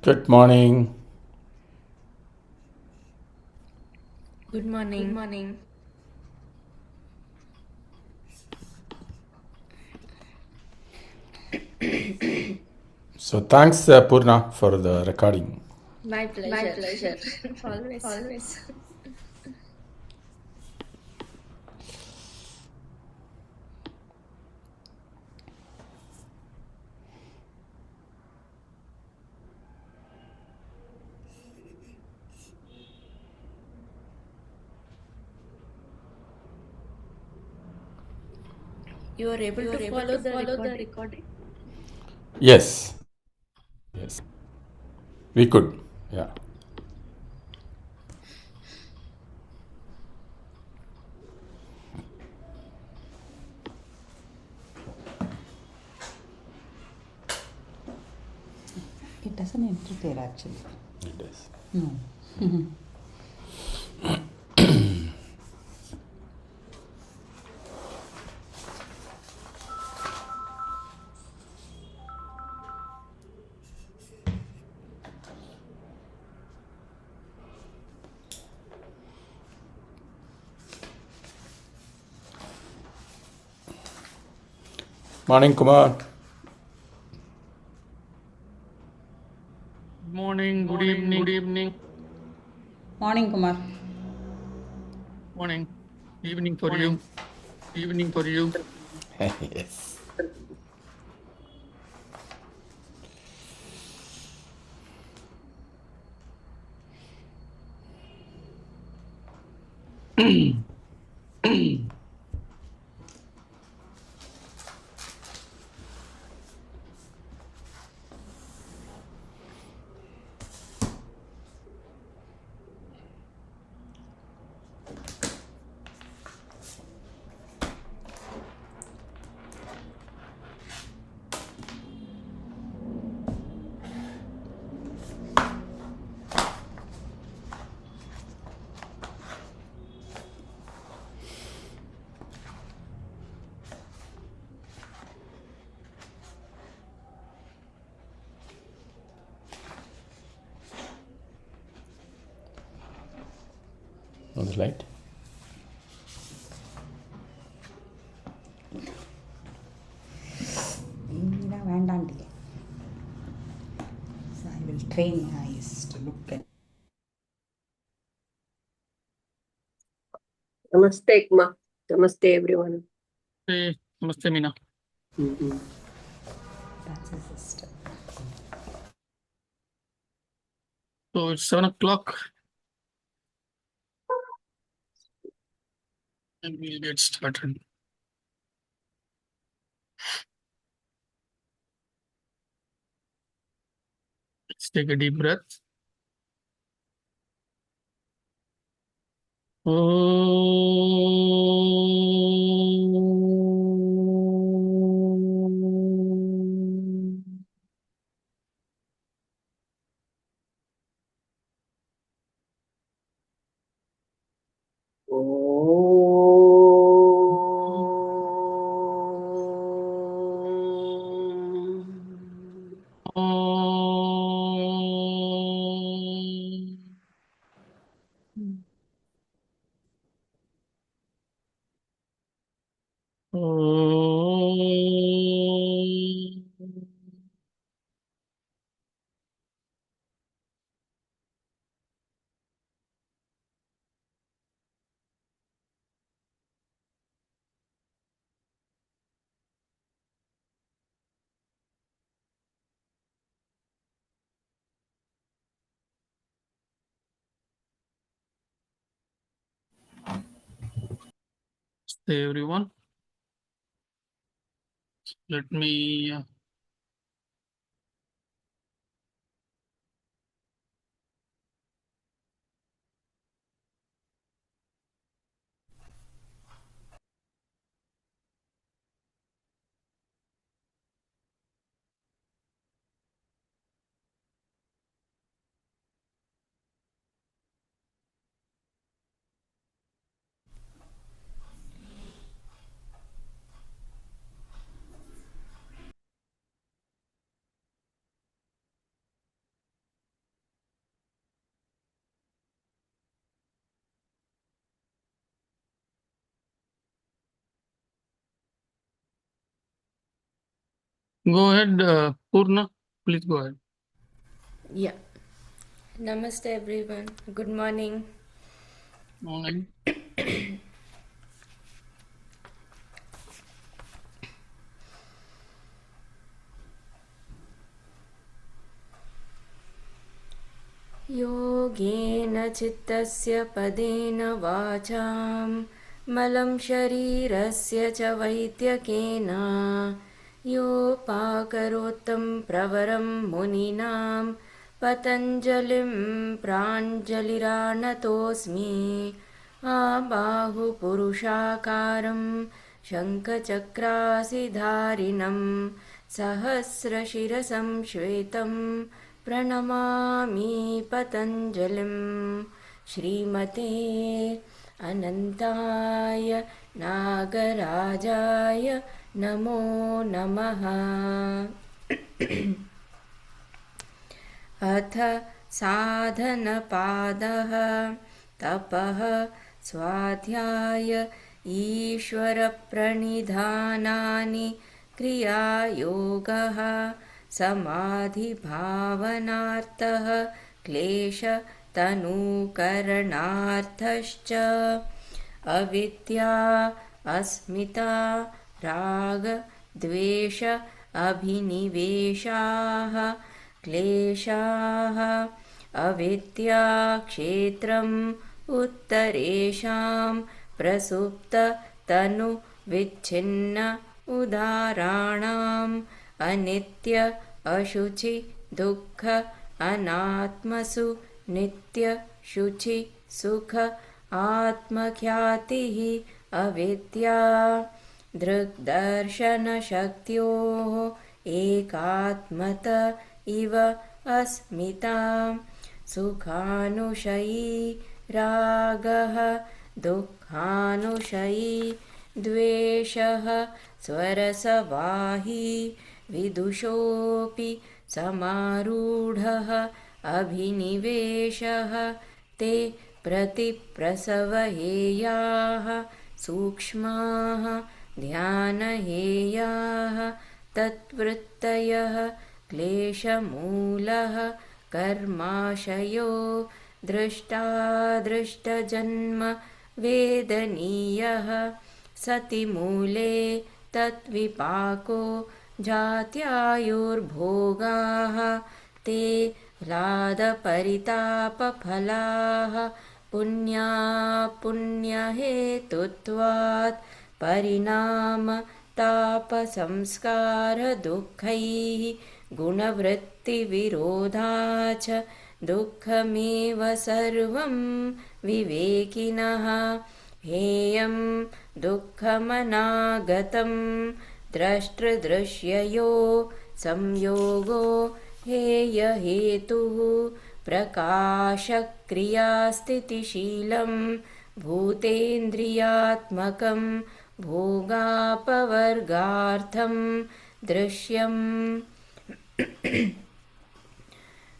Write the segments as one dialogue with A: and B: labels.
A: Good morning.
B: Good
C: Good
B: morning.
C: morning.
A: So thanks, Purna, for the recording.
B: My
C: My
B: pleasure.
C: pleasure.
B: Always.
C: Always.
B: You are able
C: You
B: to
C: are able
B: follow
C: to
B: the
C: follow the
B: recording?
C: recording?
A: Yes, yes, we could. Yeah.
D: It doesn't enter there actually.
A: It is.
D: No.
A: Morning, Kumar.
E: Good morning, good
C: Morning, good
E: evening,
C: evening.
D: Morning, Kumar.
E: morning, evening for
C: Morning.
E: you.
C: Evening for you.
A: Yes. On the light.
D: இங்கதான் வேண்டாண்டி. So I will train my eyes to look at.
F: Namaste, Ekma. Namaste, everyone.
E: Hey, namaste, Meena.
D: That's his sister.
E: So it's 7 o'clock and we'll get started. Let's take a deep breath. Om. Om. Om. Hey everyone, let me Go ahead, Purna. Please go ahead.
B: Yeah. Namaste everyone. Good morning.
E: Morning.
B: योगेन चित्तस्य पदेन वाचां मलं शरीरस्य च वैद्यकेन योपाकरोत्तं प्रवरं मुनीनां पतञ्जलिं प्राञ्जलिरानतोऽस्मि आबाहुपुरुषाकारं शङ्खचक्रासिधारिणं सहस्रशिरसं श्वेतं प्रणमामि पतञ्जलिं श्रीमते अनन्ताय नागराजाय नमो नमः। अथ साधनपादः तपः स्वाध्याय ईश्वरप्रणिधानानि क्रियायोगः समाधिभावनार्थः क्लेशतनूकरणार्थश्च अविद्या अस्मिता राग द्वेष अभिनिवेशाः क्लेशाः अविद्या क्षेत्रम् उत्तरेषां प्रसुप्ततनु विच्छिन्न उदाराणाम् अनित्य अशुचि दुःख अनात्मसु नित्य शुचि सुख आत्मख्यातिः अविद्या दृग्दर्शनशक्त्योः एकात्मत इव अस्मिता सुखानुशयी रागः दुःखानुशयी द्वेषः स्वरसवाही विदुषोऽपि समारूढः अभिनिवेशः ते प्रतिप्रसवहेयाः सूक्ष्माः ध्यानहेयाः तत्वृत्तयः क्लेशमूलः कर्माशयो दृष्टादृष्टजन्म वेदनीयः सति मूले तद्विपाको जात्यायुर्भोगाः ते ह्लादपरितापफलाः पुण्यापुण्यहेतुत्वात् परिणाम तापसंस्कारदुःखैः गुणवृत्तिविरोधाच्च दुःखमेव सर्वं विवेकिनः हेयं दुःखमनागतं द्रष्टृदृश्ययो संयोगो हेयहेतुः प्रकाशक्रियास्थितिशीलं भूतेन्द्रियात्मकं भोगापवर्गार्थं दृश्यम्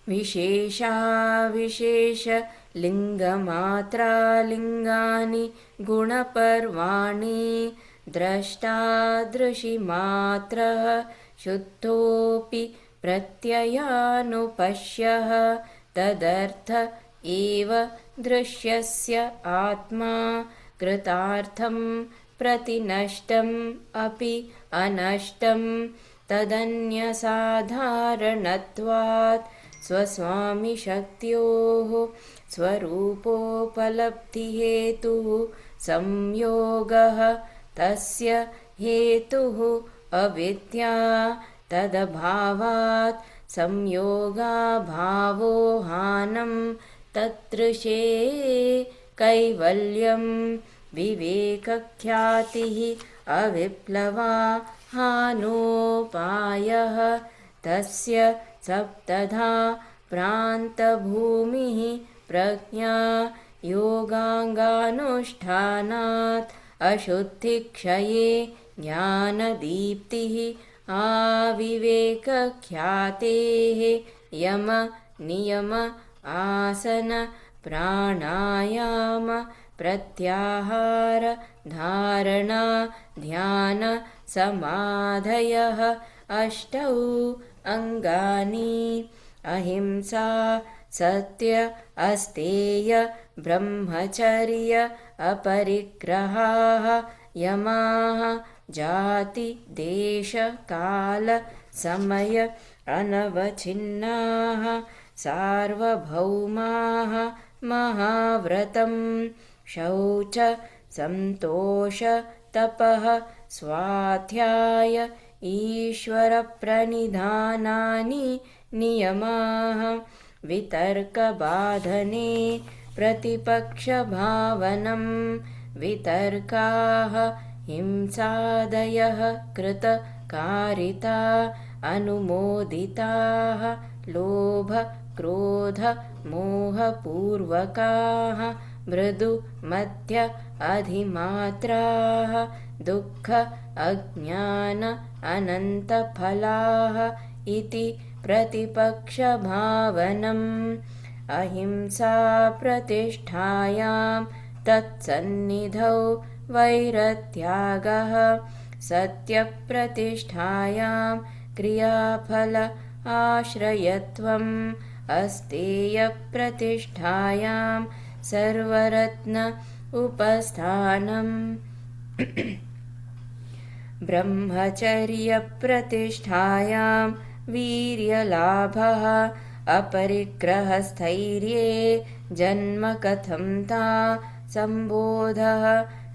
B: विशेषाविशेषलिङ्गमात्रालिङ्गानि गुणपर्वाणि द्रष्टादृशिमात्रः शुद्धोऽपि प्रत्ययानुपश्यः तदर्थ एव दृश्यस्य आत्मा कृतार्थं प्रतिनष्टम् अपि अनष्टं तदन्यसाधारणत्वात् स्वस्वामिशक्त्योः स्वरूपोपलब्धिहेतुः संयोगः तस्य हेतुः अविद्या तदभावात् संयोगाभावो हानं तदृशे कैवल्यं विवेकख्यातिः अविप्लवा हानोपायः तस्य सप्तधा प्रान्तभूमिः प्रज्ञा योगाङ्गानुष्ठानात् अशुद्धिक्षये ज्ञानदीप्तिः आविवेकख्यातेः यम नियम आसन प्राणायाम प्रत्याहार धारणा ध्यान समाधयः अष्टौ अङ्गानि अहिंसा सत्य अस्तेय ब्रह्मचर्य अपरिग्रहाः यमाः जाति देश काल समय अनवच्छिन्नाः सार्वभौमाः महाव्रतं शौच सन्तोष तपः स्वाध्याय ईश्वरप्रणिधानानि नियमाः वितर्कबाधने प्रतिपक्षभावनं वितर्काः हिंसादयः कृतकारिता अनुमोदिताः लोभ क्रोध मोहपूर्वकाः मृदु मध्य अधिमात्राः दुःख अज्ञान अनन्तफलाः इति प्रतिपक्षभावनम् अहिंसा प्रतिष्ठायां तत्सन्निधौ वैरत्यागः सत्यप्रतिष्ठायां क्रियाफल आश्रयत्वम् अस्तेयप्रतिष्ठायां सर्वरत्न उपस्थानम् ब्रह्मचर्यप्रतिष्ठायां वीर्यलाभः अपरिग्रहस्थैर्ये जन्म कथं ता सम्बोधः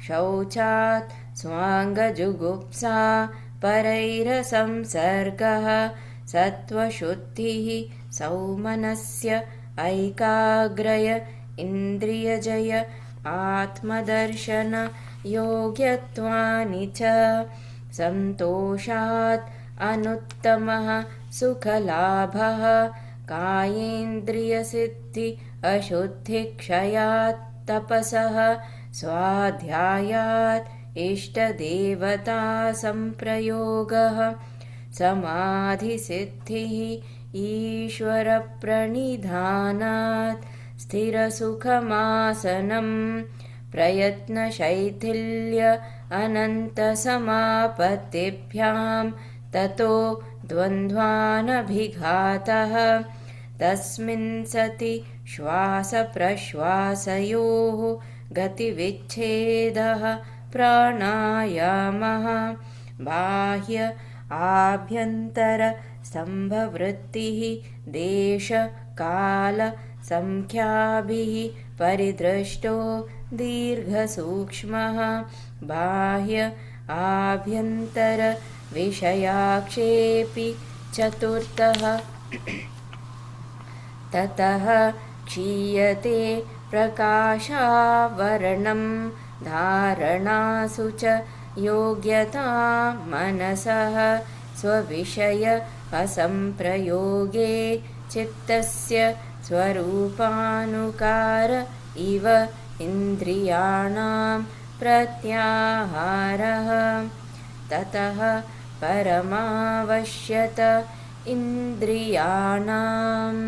B: शौचात् स्वाङ्गजुगुप्सा परैरसंसर्गः सत्त्वशुद्धिः सौमनस्य ऐकाग्रय इन्द्रियजय आत्मदर्शन योग्यत्वानि च सन्तोषात् अनुत्तमः सुखलाभः कायेन्द्रियसिद्धि अशुद्धिक्षयात् तपसः स्वाध्यायात् इष्टदेवता संप्रयोगः समाधिसिद्धिः ईश्वरप्रणिधानात् स्थिरसुखमासनं प्रयत्नशैथिल्य अनन्तसमापत्तिभ्यां ततो द्वन्द्वानभिघातः तस्मिन् सति श्वासप्रश्वासयोः गतिविच्छेदः प्राणायामः बाह्य आभ्यन्तर स्तम्भवृत्तिः देश काल संख्याभिः परिदृष्टो दीर्घसूक्ष्मः बाह्य आभ्यन्तर विषयाक्षेपि चतुर्थः ततः क्षीयते प्रकाशावरणं धारणासु च योग्यता मनसः स्वविषय असंप्रयोगे चित्तस्य स्वरूपानुकार इव इन्द्रियाणां प्रत्याहारः ततः परमावश्यत इन्द्रियाणाम्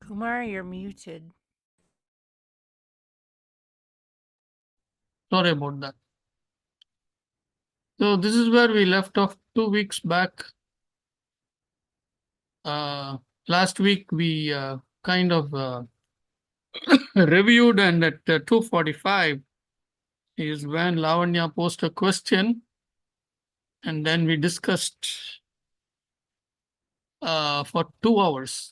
G: Kumar, you're muted.
E: Sorry about that. So this is where we left off 2 weeks back. Last week we kind of reviewed, and at 2:45 is when Lavanya posted a question, and then we discussed for 2 hours.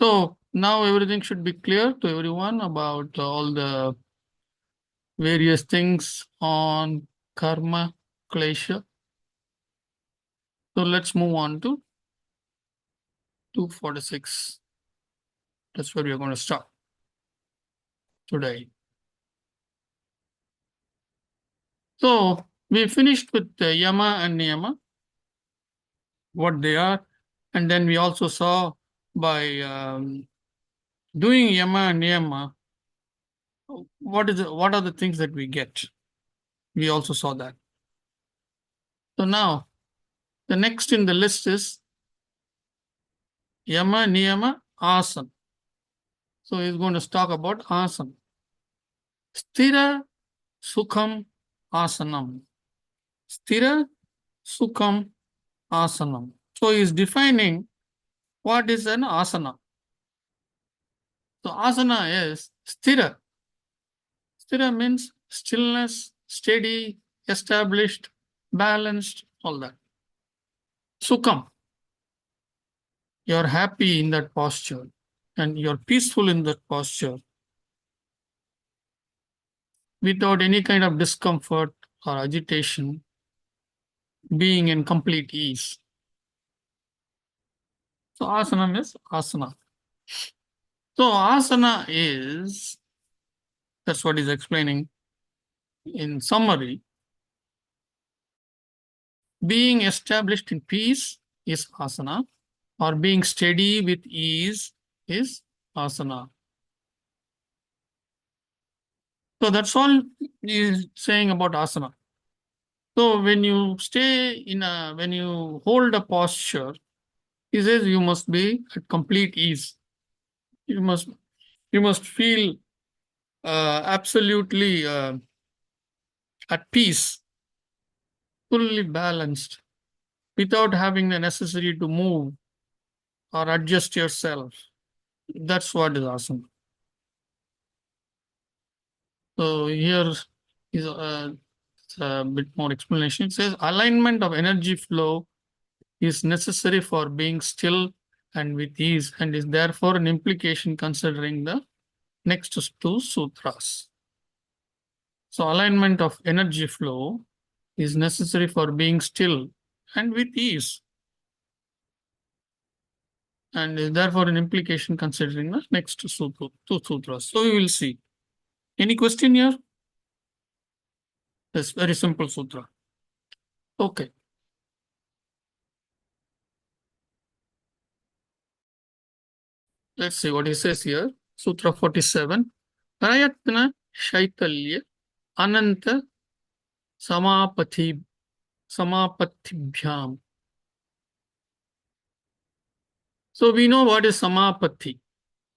E: So now everything should be clear to everyone about all the various things on karma, klesha. So let's move on to 246. That's where we are going to start today. So we finished with Yama and Niyama, what they are, and then we also saw by doing Yama and Niyama, what are the things that we get. We also saw that. So now the next in the list is Yama, Niyama, Asana. So he's going to talk about Asana. Sthira Sukham Asanam. Sthira Sukham Asanam. So he's defining what is an asana. So asana is sthira. Sthira means stillness, steady, established, balanced, all that. Sukham. You're happy in that posture and you're peaceful in that posture without any kind of discomfort or agitation, being in complete ease. So asana is asana. So asana is, that's what he's explaining in summary, being established in peace is asana, or being steady with ease is asana. So that's all he's saying about asana. So when you when you hold a posture, he says you must be at complete ease. You must feel absolutely at peace, fully balanced, without having the necessity to move or adjust yourself. That's what is asana. So here is a bit more explanation. It says alignment of energy flow is necessary for being still and with ease, and is therefore an implication considering the next two sutras. So alignment of energy flow is necessary for being still and with ease, and is therefore an implication considering the next two sutras. So we will see. Any question here? This very simple sutra. Okay. Let's see what he says here. Sutra 47. Prayatna Shaitalya Ananta Samapatibhyam. So we know what is Samapatti.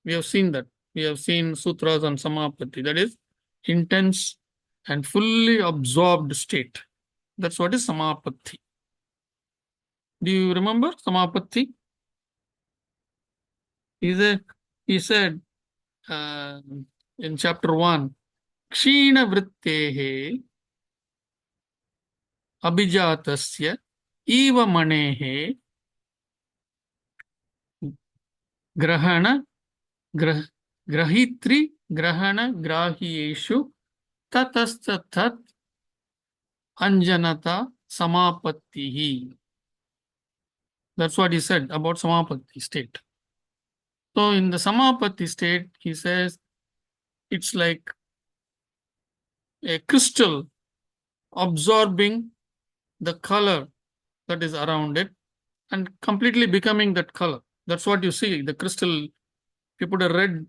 E: We have seen that. We have seen sutras on Samapatti. That is intense and fully absorbed state. That's what is Samapatti. Do you remember Samapatti? He said in chapter 1, Kshina Vrittehe Abhijatasya Eva Manehe Grahana Grahitri Grahana Grahyeshu Tatastatat Anjanata Samapattihi. That's what he said about Samapatti state. So in the Samapatti state, he says it's like a crystal absorbing the color that is around it and completely becoming that color. That's what you see. The crystal, if you put a red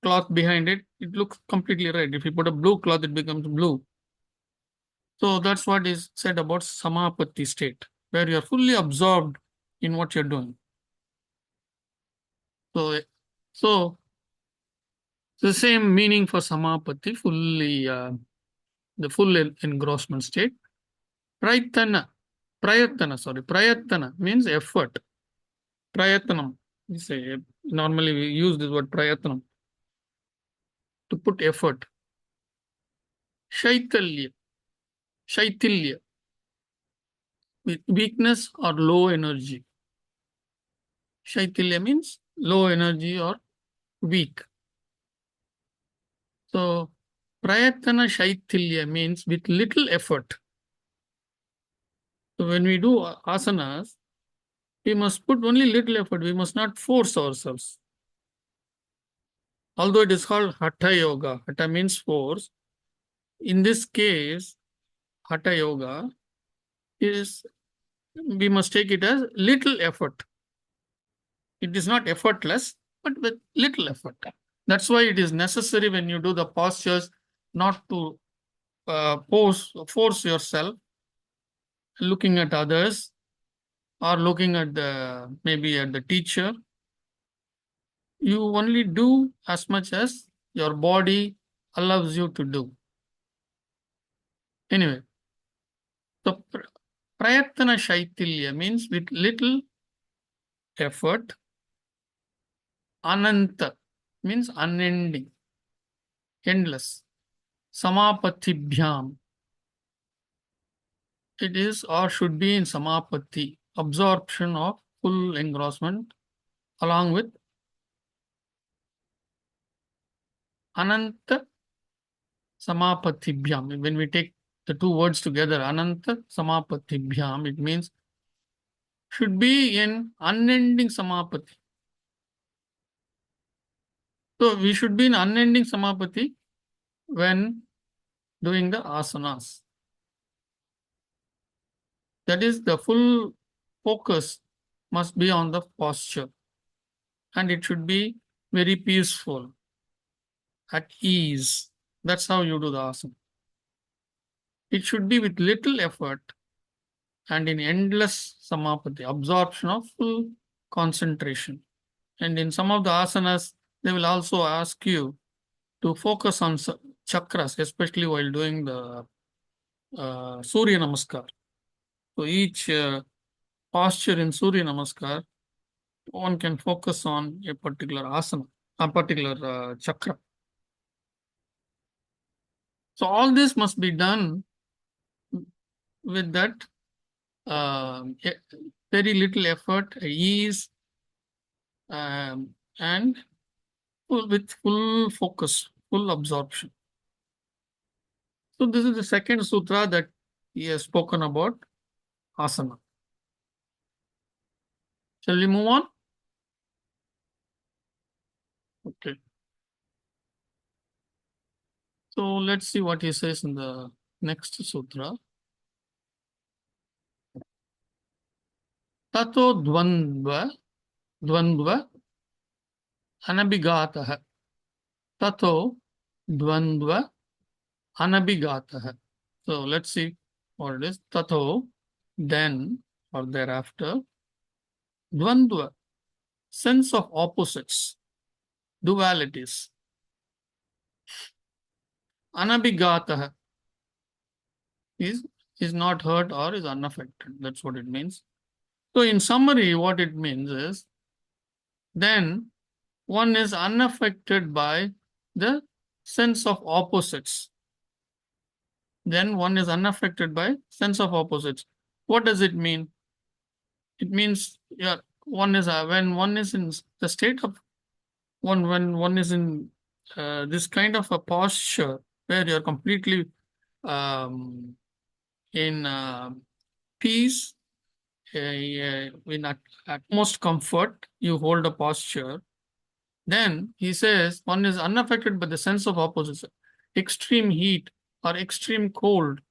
E: cloth behind it, it looks completely red. If you put a blue cloth, it becomes blue. So that's what is said about Samapatti state, where you are fully absorbed in what you're doing. So the same meaning for Samapatti, fully the full engrossment state. Prayatana means effort. Prayatanam. Normally we use this word prayatanam to put effort. Shaitalya, weakness or low energy. Shaitalya means low energy or weak. So Prayatana Shaitalya means with little effort. So when we do asanas, we must put only little effort. We must not force ourselves. Although it is called Hatha Yoga, Hatha means force. In this case, Hatha Yoga is, we must take it as little effort. It is not effortless, but with little effort. That's why it is necessary when you do the postures not to force yourself looking at others or looking at the maybe at the teacher. You only do as much as your body allows you to do. Anyway, so prayatana shaitilya means with little effort. Ananta means unending, endless. Samapatibhyam, it is or should be in samapatti, absorption of full engrossment, along with ananta samapatibhyam. When we take the two words together, ananta samapatibhyam, it means should be in unending samapatti. So we should be in unending samapatti when doing the asanas. That is, the full focus must be on the posture, and it should be very peaceful, at ease. That's how you do the asana. It should be with little effort and in endless samapati, absorption of full concentration. And in some of the asanas, they will also ask you to focus on chakras, especially while doing the Surya Namaskar. So each posture in Surya Namaskar, one can focus on a particular asana, a particular chakra. So all this must be done with that very little effort, ease, and with full focus, full absorption. So this is the second sutra that he has spoken about asana. Shall we move on? Okay. So let's see what he says in the next sutra. Tato dvandva anabhigataha. Tato dvandva anabhigataha. So let's see what it is. Tato, then or thereafter. Dvandva, sense of opposites, dualities. Anabhigataha is not hurt or is unaffected. That's what it means. So in summary, what it means is, then one is unaffected by the sense of opposites. Then one is unaffected by sense of opposites. What does it mean? It means, yeah, one is when one is in the state of when one is in this kind of a posture where you're completely in peace, in utmost comfort, you hold a posture. Then he says one is unaffected by the sense of opposites. Extreme heat or extreme cold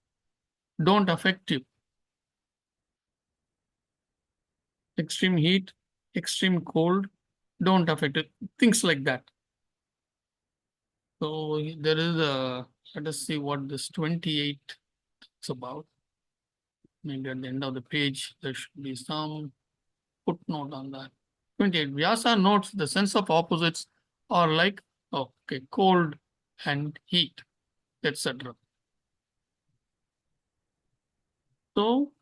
E: don't affect you. Extreme heat, extreme cold don't affect it. Things like that. So there is a, let us see what this 28 is about. Maybe at the end of the page, there should be some footnote on that. 28. Vyasa notes the sense of opposites are like, okay, cold and heat, etc. So,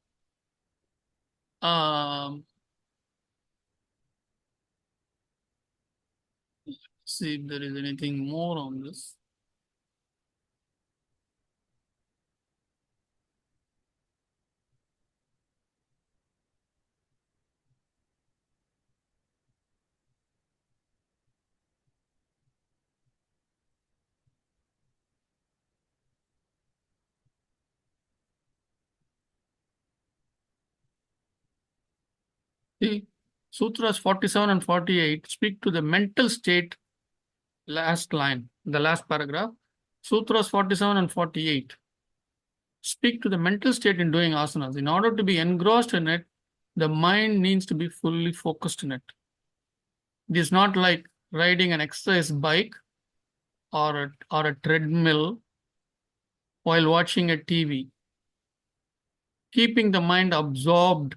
E: see if there is anything more on this. The Sutras 47 and 48 speak to the mental state, last line, the last paragraph. Sutras 47 and 48 speak to the mental state in doing asanas. In order to be engrossed in it, the mind needs to be fully focused in it. It is not like riding an exercise bike or a treadmill while watching a TV. Keeping the mind absorbed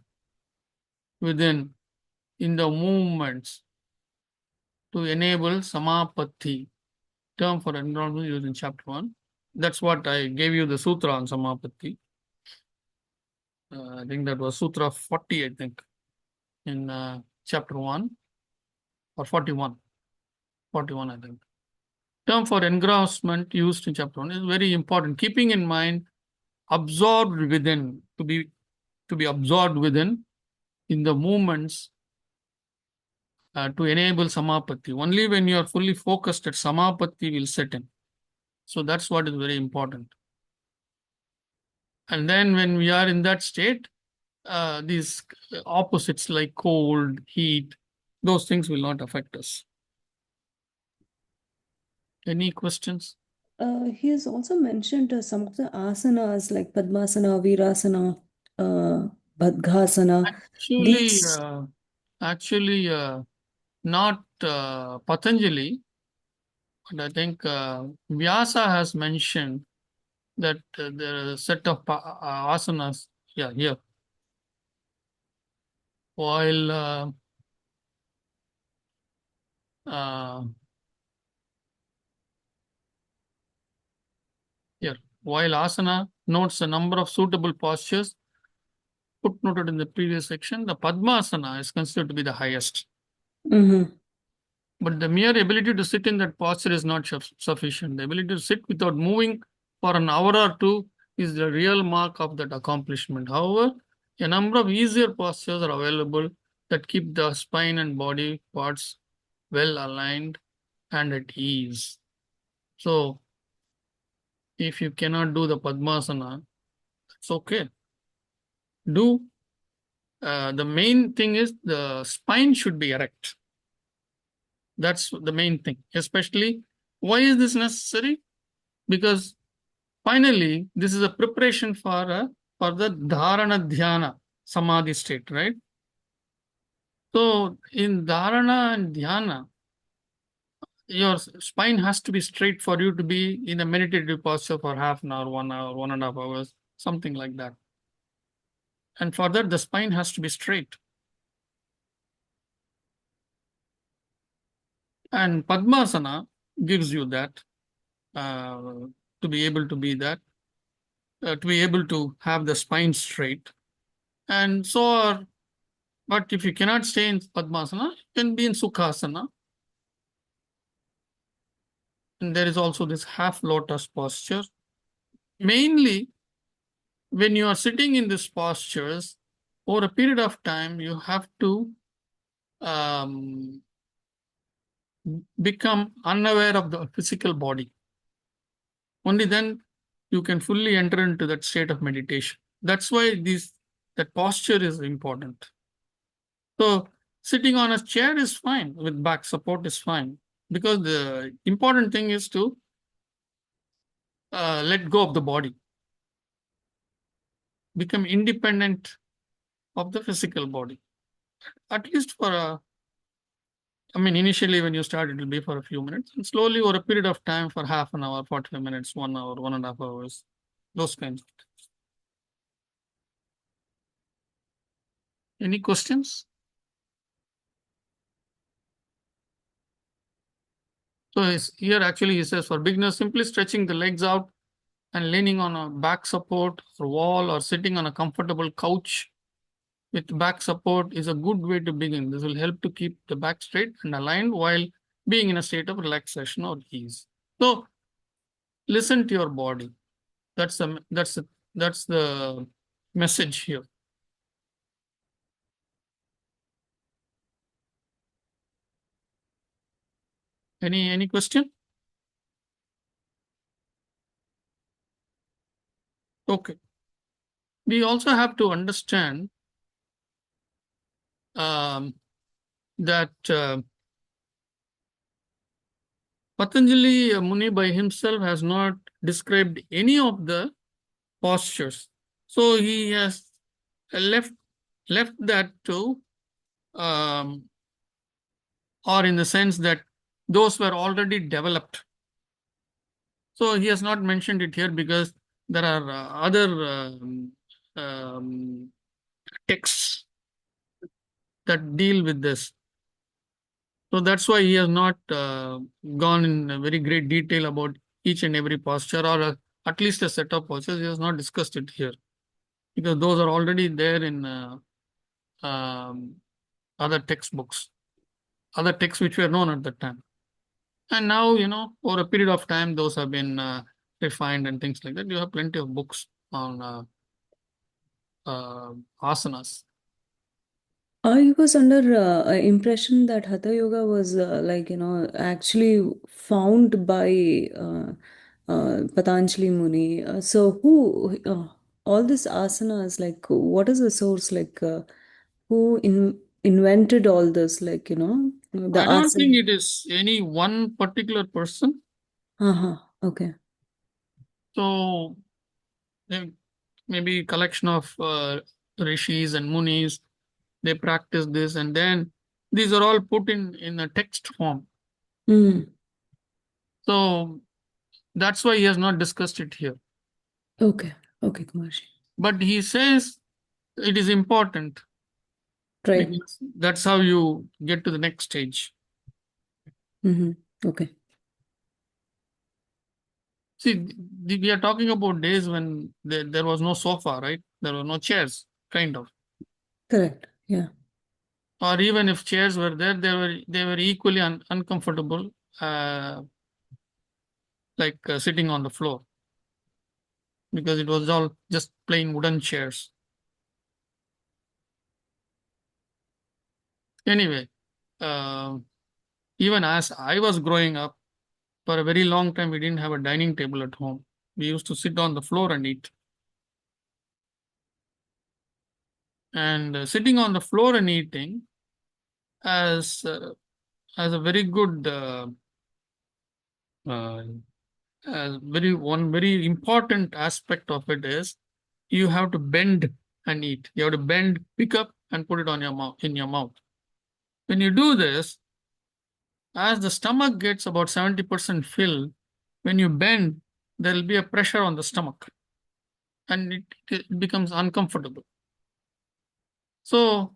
E: within in the movements to enable samapatti, term for enrollment used in chapter 1. That's what I gave you the sutra on samapatti. I think that was sutra 40, I think, in chapter 1 or 41. 41, I think. Term for engrossment used in chapter 1 is very important. Keeping in mind absorbed within, to be absorbed within in the movements to enable samapatti. Only when you are fully focused at samapatti will set in. So that's what is very important. And then when we are in that state, these opposites like cold, heat, those things will not affect us. Any questions?
G: He has also mentioned some of the asanas like Padmasana, Virasana, Bhadghasana.
E: Actually, not Patanjali, but I think Vyasa has mentioned that there are a set of asanas. Yeah, here. While here, while asana notes the number of suitable postures footnoted in the previous section, the Padmasana is considered to be the highest.
G: Mm-hmm.
E: But the mere ability to sit in that posture is not sufficient. The ability to sit without moving for an hour or two is the real mark of that accomplishment. However, a number of easier postures are available that keep the spine and body parts well aligned and at ease. So, if you cannot do the Padmasana, it's okay. Do the main thing is the spine should be erect. That's the main thing. Especially, why is this necessary? Because finally, this is a preparation for the dharana dhyana samadhi state, right? So in dharana and dhyana, your spine has to be straight for you to be in a meditative posture for half an hour, 1 hour, 1.5 hours, something like that. And for that, the spine has to be straight. And Padmasana gives you that to be able to be that, to be able to have the spine straight. And so, but if you cannot stay in Padmasana, you can be in Sukhasana. And there is also this half lotus posture. Mainly, when you are sitting in these postures, over a period of time, you have to become unaware of the physical body. Only then you can fully enter into that state of meditation. That's why that posture is important. So sitting on a chair is fine, with back support is fine, because the important thing is to let go of the body, become independent of the physical body, at least initially when you start, it will be for a few minutes, and slowly over a period of time for half an hour, 45 minutes, 1 hour, 1.5 hours, those kinds of things. Any questions? So here actually he says for beginners, simply stretching the legs out and leaning on a back support or wall or sitting on a comfortable couch with back support is a good way to begin. This will help to keep the back straight and aligned while being in a state of relaxation or ease. So listen to your body. That's the message here. Any question? Okay. We also have to understand that Patanjali Muni by himself has not described any of the postures. So he has left that to, or in the sense that those were already developed. So he has not mentioned it here because there are other texts that deal with this. So that's why he has not gone in a very great detail about each and every posture, or at least a set of postures. He has not discussed it here because those are already there in other textbooks, other texts which were known at that time. And now, over a period of time, those have been refined and things like that. You have plenty of books on asanas.
G: I was under impression that Hatha Yoga was actually found by Patanjali Muni. So who all this asanas, like what is the source, like who invented all this, like the
E: I don't think
G: asana?
E: it is any one particular person.
G: Uh-huh. Okay.
E: So maybe collection of rishis and munis, they practice this, and then these are all put in a text form.
G: Mm.
E: So that's why he has not discussed it here.
G: Okay. Okay, Kumarji.
E: But he says it is important
G: Right.
E: because that's how you get to the next stage.
G: Mm-hmm. Okay.
E: See, we are talking about days when there was no sofa, right? There were no chairs, kind of.
G: Correct. Yeah.
E: Or even if chairs were there, they were equally uncomfortable, like sitting on the floor, because it was all just plain wooden chairs. Anyway, even as I was growing up, for a very long time, we didn't have a dining table at home. We used to sit on the floor and eat. And sitting on the floor and eating as a very good, uh, one very important aspect of it is you have to bend and eat. You have to bend, pick up, and put it on your mouth, in your mouth. When you do this, as the stomach gets about 70% filled, when you bend, there will be a pressure on the stomach, and it becomes uncomfortable. So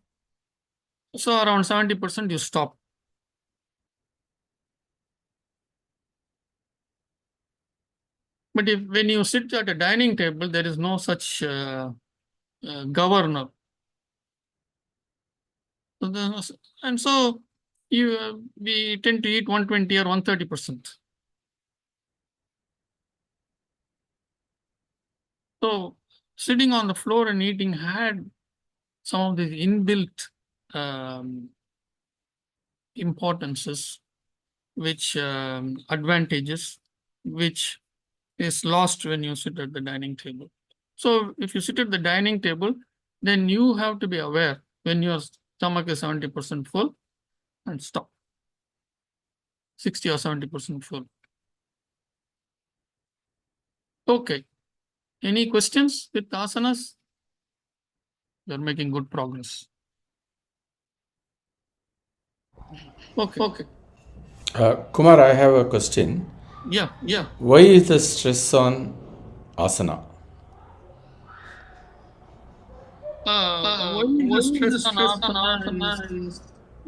E: around 70% you stop. But when you sit at a dining table, there is no such governor. And so we tend to eat 120 or 130%. So sitting on the floor and eating had some of these inbuilt importances, which advantages, which is lost when you sit at the dining table. So if you sit at the dining table, then you have to be aware when your stomach is 70% full and stop. 60 or 70% full. Okay. Any questions with asanas? You're making good progress. Okay. Okay.
A: Kumar, I have a question.
E: Yeah. Yeah.
A: Why is the stress on asana?
E: Why is the stress on asana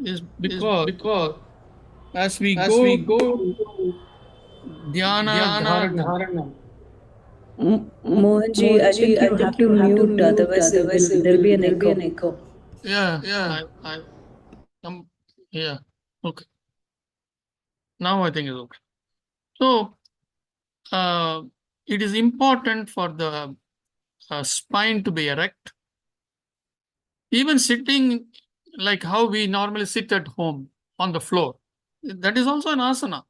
E: is because as we go to dhyana dharana,
G: Mohanji, I think you have to mute, otherwise there'll be an echo.
E: yeah, yeah, okay. Now I think it's okay. So it is important for the spine to be erect. Even sitting like how we normally sit at home on the floor, that is also an asana.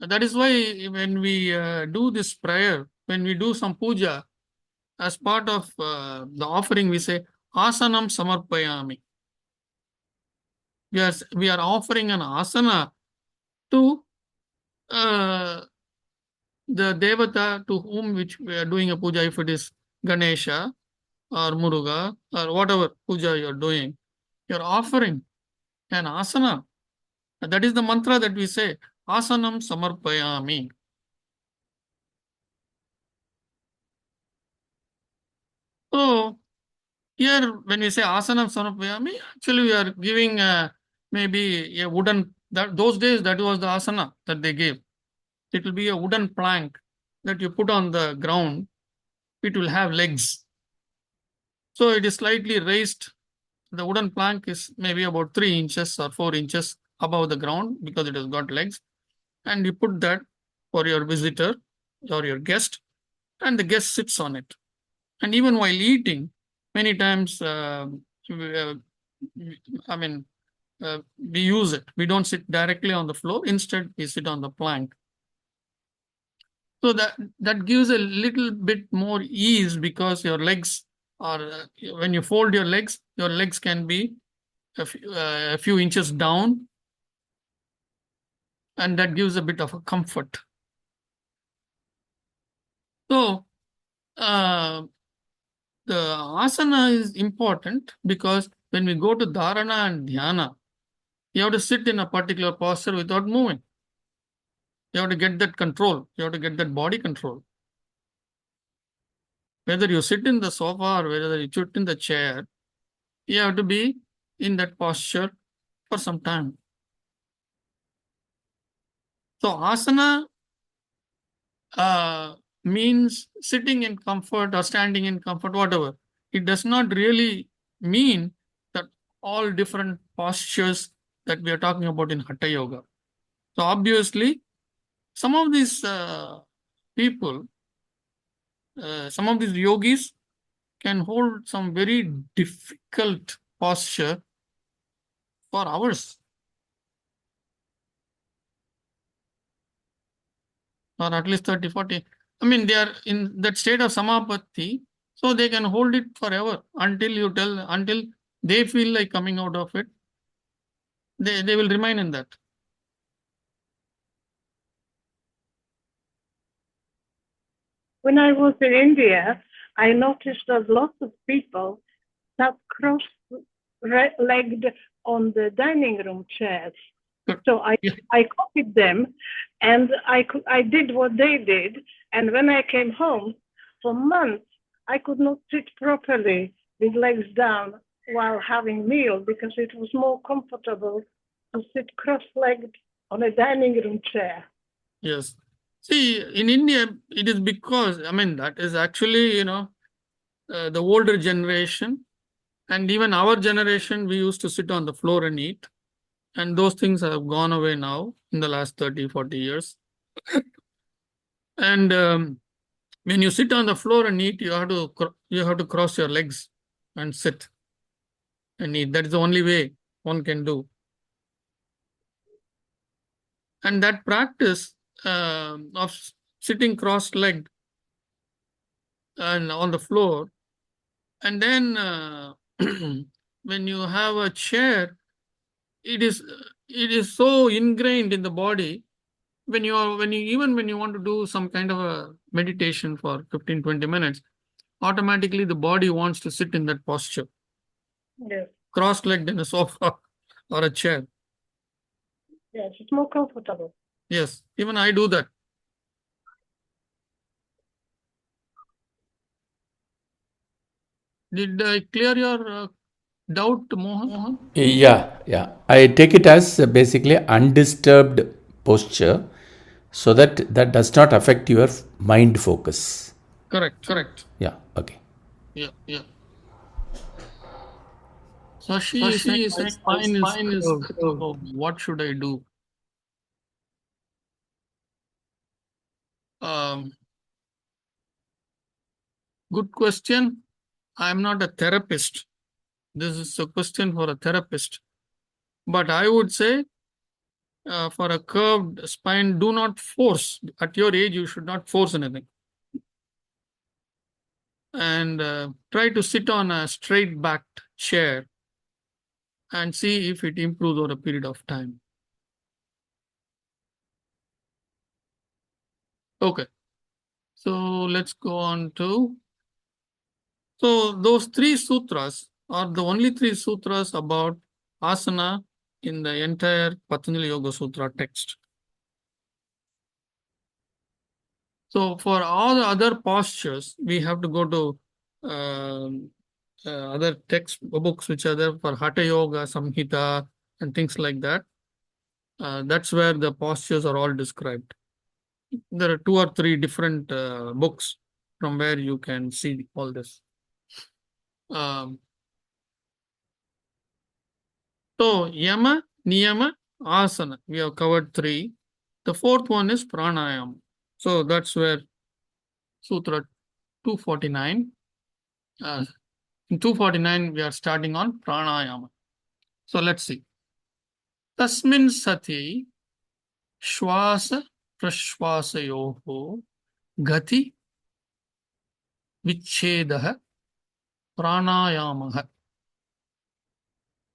E: That is why when we do this prayer, when we do some puja, as part of the offering, we say asanam samarpayami. We are offering an asana to the devata to whom which we are doing a puja, if it is Ganesha or Muruga or whatever puja you are doing, you are offering an asana. That is the mantra that we say, asanam samarpayami. So here when we say asanam samarpayami, actually we are giving maybe a wooden, those days that was the asana that they gave. It will be a wooden plank that you put on the ground. It will have legs. So it is slightly raised. The wooden plank is maybe about 3 inches or 4 inches above the ground because it has got legs. And you put that for your visitor or your guest, and the guest sits on it. And even while eating, many times, we use it. We don't sit directly on the floor. Instead, we sit on the plank. So that gives a little bit more ease because your legs are, when you fold your legs can be a few inches down, and that gives a bit of a comfort. So the asana is important because when we go to dharana and dhyana, you have to sit in a particular posture without moving. You have to get that control. You have to get that body control. Whether you sit in the sofa or whether you sit in the chair, you have to be in that posture for some time. So asana means sitting in comfort or standing in comfort, whatever. It does not really mean that all different postures that we are talking about in Hatha Yoga. So obviously, some of these people, some of these yogis can hold some very difficult posture for hours, or at least 30, 40. I mean, they are in that state of samapatti, so they can hold it forever until they feel like coming out of it. They will remain in that.
H: When I was in India, I noticed that lots of people sat cross-legged on the dining room chairs.
E: Good.
H: So I copied them, and I did what they did. And when I came home, for months, I could not sit properly with legs down while having meal because it was more comfortable to sit cross-legged on a dining room chair.
E: Yes. See, in India, it is because, that is actually, the older generation, and even our generation, we used to sit on the floor and eat. And those things have gone away now in the last 30, 40 years. And when you sit on the floor and eat, you have to cross your legs and sit and eat. That is the only way one can do. And that practice of sitting cross-legged and on the floor, and then when you have a chair, it is so ingrained in the body. When you want to do some kind of a meditation for 15-20 minutes, automatically the body wants to sit in that posture.
H: Yes.
E: Cross-legged in a sofa or a chair.
H: Yes, it's more comfortable.
E: Yes, even I do that. Did I clear your doubt, Mohan?
A: Yeah. I take it as basically undisturbed posture so that does not affect your mind focus.
E: Correct.
A: Yeah, okay.
E: Yeah. So she is saying my spine is curved. So what should I do? Good question. I am not a therapist. This is a question for a therapist. But I would say for a curved spine, do not force. At your age, you should not force anything. and try to sit on a straight backed chair and see if it improves over a period of time. Okay, so let's go on to. So those three sutras are the only three sutras about asana in the entire Patanjali Yoga Sutra text. So for all the other postures, we have to go to other text books which are there for Hatha Yoga, Samhita, and things like that. That's where the postures are all described. There are 2 or 3 different books from where you can see all this. Um, so yama, niyama, asana. We have covered 3. The 4th one is pranayama. So that's where Sutra 249. In 249, we are starting on pranayama. So let's see. Tasmin sati shwasa prashwasayoho gati vichhedah pranayamah.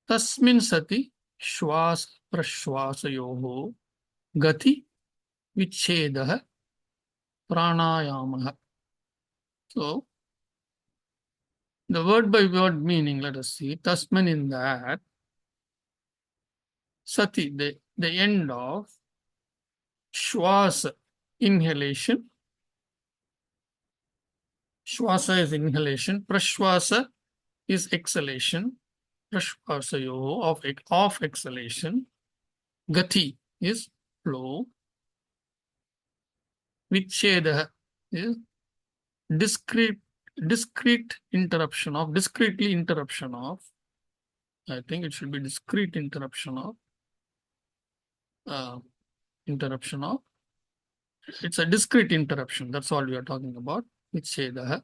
E: Tasmin sati shwas prashwasayoho gati vichhedah pranayamah. So the word by word meaning, let us see. Tasmin, in that, sati, the end of shwasa, inhalation. Shwasa is inhalation. Prashwasa is exhalation. Prashwasayo of exhalation. Gati is flow. Vicheda is discrete interruption of, discretely interruption of. I think it should be discrete interruption of. It's a discrete interruption. That's all we are talking about. Vicheda.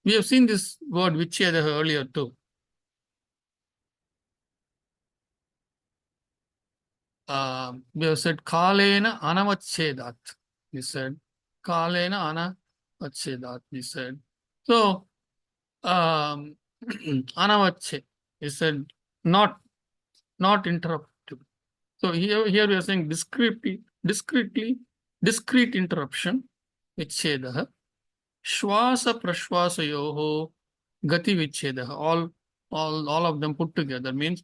E: We have seen this word vicheda earlier too. We have said kalena anavachedat. We said kalena anavachedat. We said so. Anavache. We said not interrupted. So here we are saying discrete interruption. Vichedah. Shwasa prashwasayoho gati vichedah. All of them put together means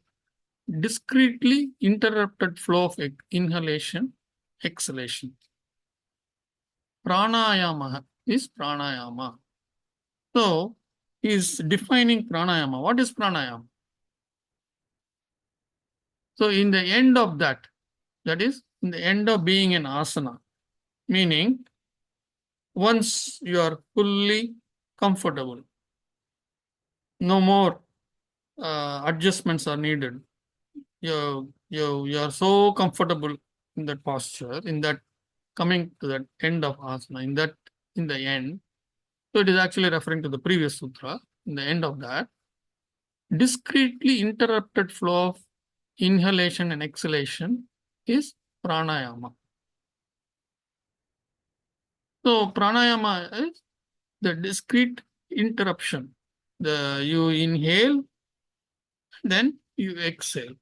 E: discretely interrupted flow of inhalation, exhalation. Pranayama is pranayama. So, he is defining pranayama. What is pranayama? So, in the end of that is, in the end of being an asana, meaning once you are fully comfortable, no more adjustments are needed. You are so comfortable in that posture, in that coming to that end of asana, in the end. So it is actually referring to the previous sutra. In the end of that, discretely interrupted flow of inhalation and exhalation is pranayama. So pranayama is the discrete interruption. You inhale, then you exhale.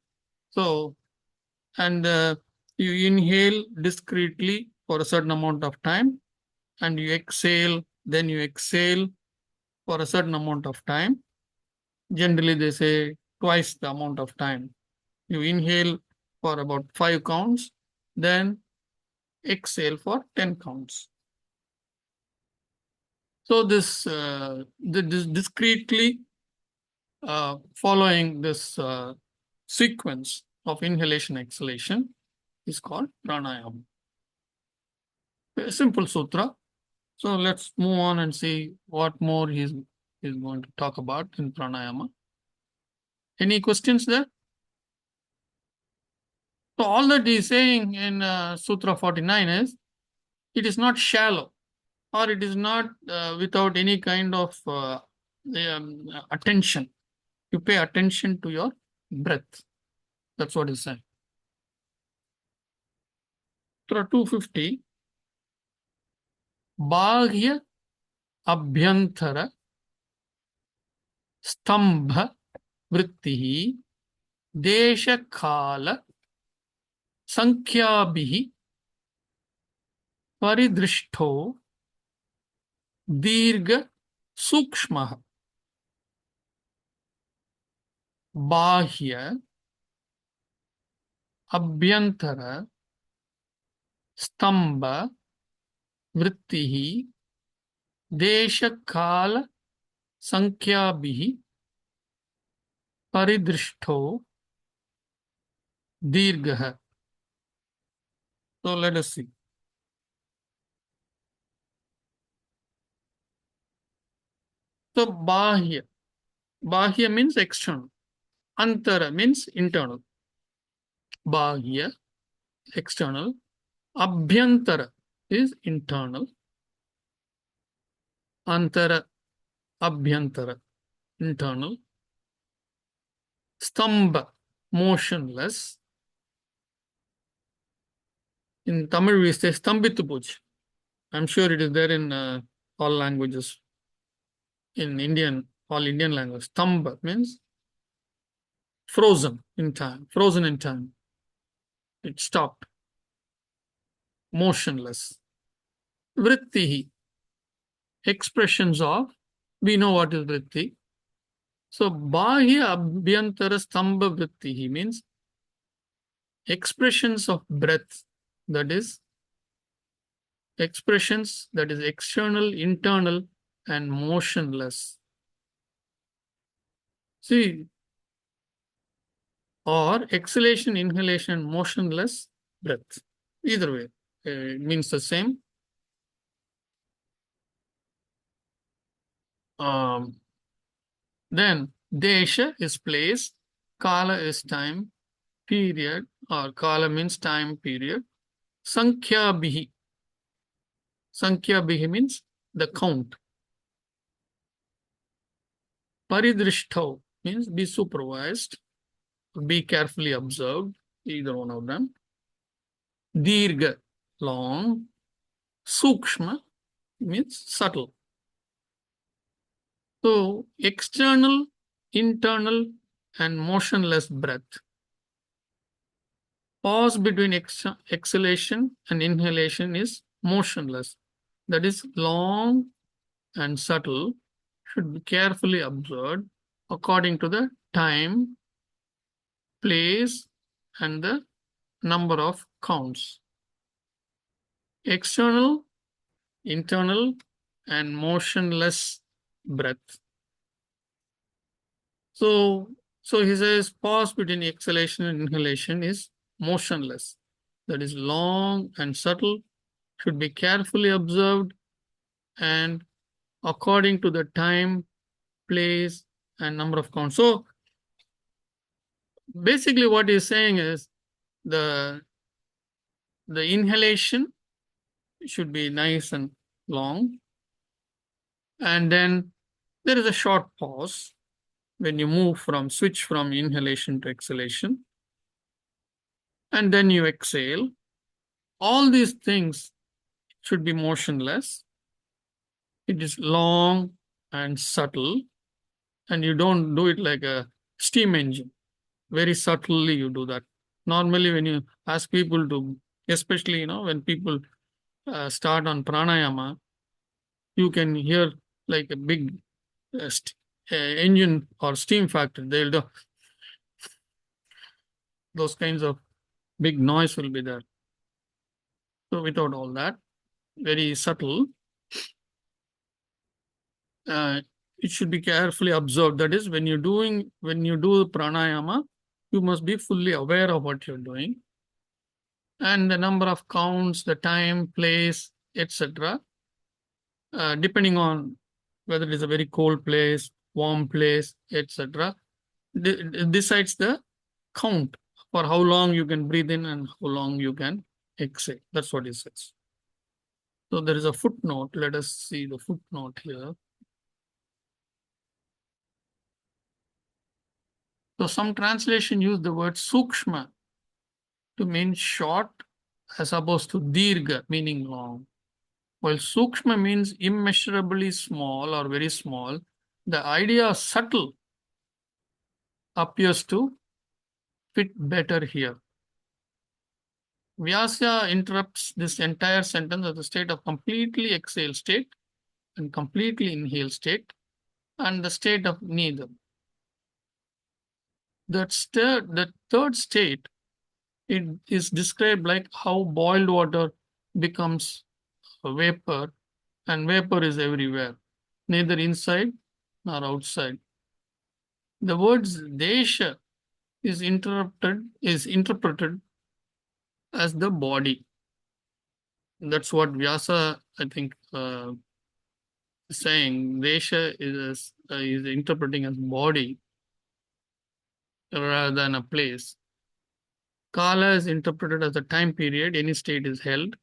E: So, and you inhale discretely for a certain amount of time, and you exhale, then you exhale for a certain amount of time. Generally, they say twice the amount of time. You inhale for about 5 counts, then exhale for 10 counts. So this discretely following this sequence of inhalation exhalation is called pranayama. A simple sutra. So let's move on and see what more he's going to talk about in pranayama. Any questions there? So all that he's saying in Sutra 49 is, it is not shallow, or it is not without any kind of attention. You pay attention to your breath. That's what he's saying. Sutra 250, Bhagya Abhyantara stambha vrittihi desha kala sankhyabihi paridrishto dirgha sukshmah bahya abhyantara stamba vrittihi desha kala sankhyabihi paridrishto dirgha. So let us see. So bahya. Bahya means external. Antara means internal. Bahya, external. Abhyantara is internal. Antara, abhyantara, internal. Stamba, motionless. In Tamil we say stambittu pochu. I'm sure it is there in all languages. In Indian, all Indian language. Stamba means frozen in time. Frozen in time. It stopped. Motionless. Vrittihi, expressions of, we know what is vritti. So bahya abhyantara stamba vrittihi means expressions of breath, that is expressions that is external, internal, and motionless. See, or exhalation, inhalation, motionless breath. Either way, it means the same. Then desha is place, kala is time, period, or kala means time period. Sankhya bihi. Sankhya bihi means the count. Paridrishto means be supervised, be carefully observed, either one of them. Dirgha, long. Sukshma means subtle. So external, internal, and motionless breath. Pause between exhalation and inhalation is motionless. That is long and subtle, should be carefully observed according to the time, place, and the number of counts. External, internal, and motionless breath. So he says pause between exhalation and inhalation is motionless. That is long and subtle, should be carefully observed, and according to the time, place, and number of counts. So basically what he's saying is the inhalation should be nice and long, and then there is a short pause when you switch from inhalation to exhalation, and then you exhale. All these things should be motionless. It is long and subtle, and you don't do it like a steam engine. Very subtly you do that. Normally when you ask people to, especially when people start on pranayama, you can hear like a big engine or steam factory. They'll do those kinds of big noise will be there. So without all that, very subtle. It should be carefully observed. That is, when you do pranayama, you must be fully aware of what you're doing, and the number of counts, the time, place, etc. Depending on whether it is a very cold place, warm place, etc. Decides the count for how long you can breathe in and how long you can exhale. That's what it says. So there is a footnote. Let us see the footnote here. So some translation use the word sukshma to mean short as opposed to dirgha, meaning long. While sukshma means immeasurably small or very small, the idea of subtle appears to fit better here. Vyasa interrupts this entire sentence at the state of completely exhale state and completely inhale state and the state of neither. The third state, it is described like how boiled water becomes a vapor, and vapor is everywhere, neither inside nor outside. The words desha is interpreted as the body. That's what Vyasa, I think, is saying. Desha is interpreting as body rather than a place. Kala is interpreted as a time period any state is held,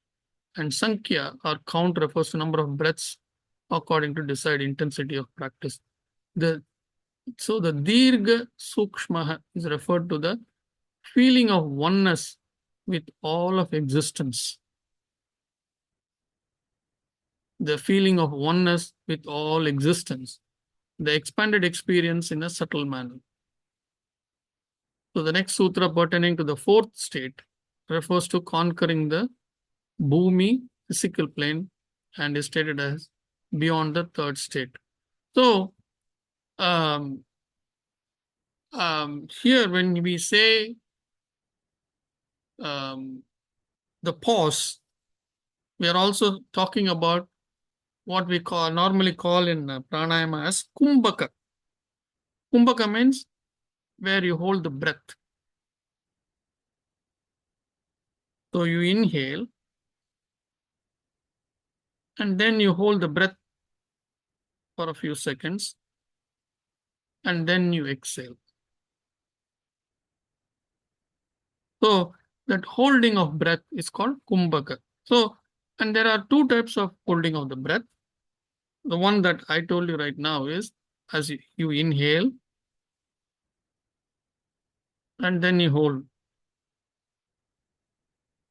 E: and Sankhya or count refers to number of breaths according to desired intensity of practice. So the Dirgha Sukshma is referred to the feeling of oneness with all of existence. The feeling of oneness with all existence. The expanded experience in a subtle manner. So the next sutra pertaining to the fourth state refers to conquering the Bhumi physical plane and is stated as beyond the third state. So here when we say the pause, we are also talking about what we normally call in pranayama as kumbhaka. Kumbhaka means where you hold the breath. So you inhale and then you hold the breath for a few seconds and then you exhale. So that holding of breath is called kumbhaka. So, and there are two types of holding of the breath. The one that I told you right now is as you inhale and then you hold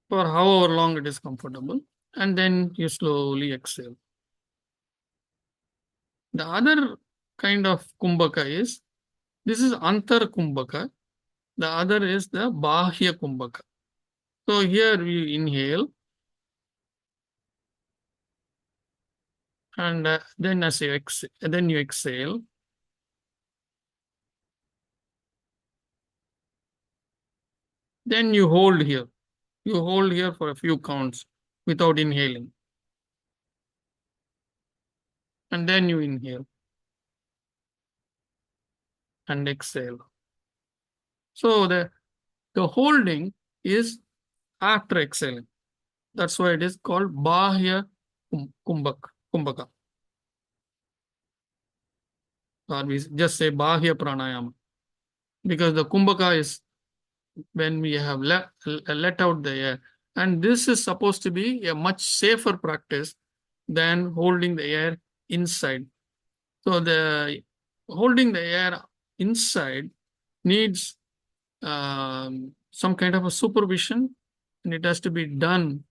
E: for however long it is comfortable, and then you slowly exhale. The other kind of kumbhaka is, this is antar kumbhaka, the other is the bahya kumbhaka. So here you inhale and then as you exhale, then you hold here. You hold here for a few counts without inhaling. And then you inhale and exhale. So the holding is after exhaling. That's why it is called bahya kumbhaka. Or we just say bahya pranayama. Because the kumbhaka is when we have let out the air. And this is supposed to be a much safer practice than holding the air inside. So the holding the air inside needs some kind of a supervision, and it has to be done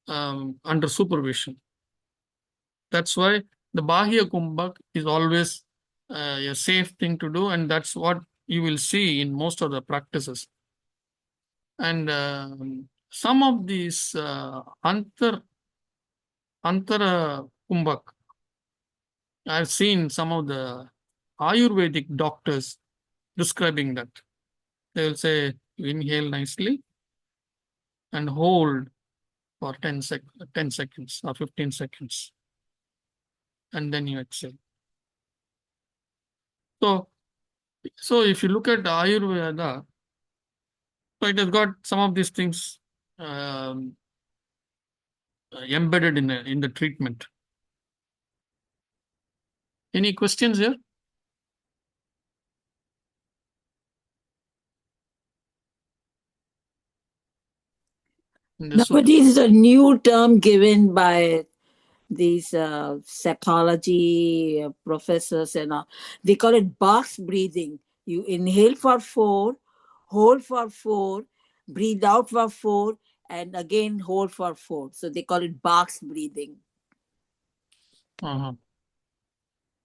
E: under supervision. That's why the bahya kumbhak is always a safe thing to do, and that's what you will see in most of the practices. And some of these antara kumbhak, I've seen some of the Ayurvedic doctors describing that. They will say, you inhale nicely and hold for 10 seconds or 15 seconds. And then you exhale. So if you look at Ayurveda, so it has got some of these things embedded in the treatment. Any questions here?
I: Nowadays, is a new term given by these psychology professors and all. They call it box breathing. You inhale for 4, hold for 4, breathe out for 4, and again hold for 4. So they call it box breathing.
E: I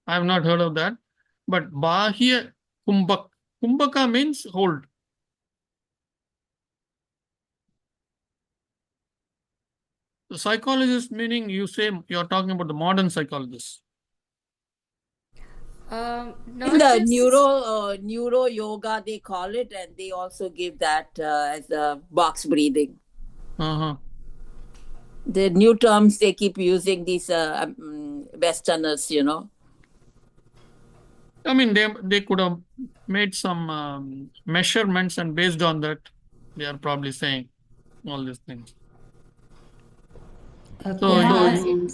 E: have not heard of that. But bahya kumbhak Kumbhaka means hold. The psychologist meaning you say you're talking about the modern psychologist.
B: Not
I: In the
B: just
I: neuro yoga, they call it, and they also give that as a box breathing.
E: Uh-huh.
I: The new terms they keep using, these Westerners,
E: I mean, they could have made some measurements, and based on that, they are probably saying all these things. So
D: Kumar,
E: you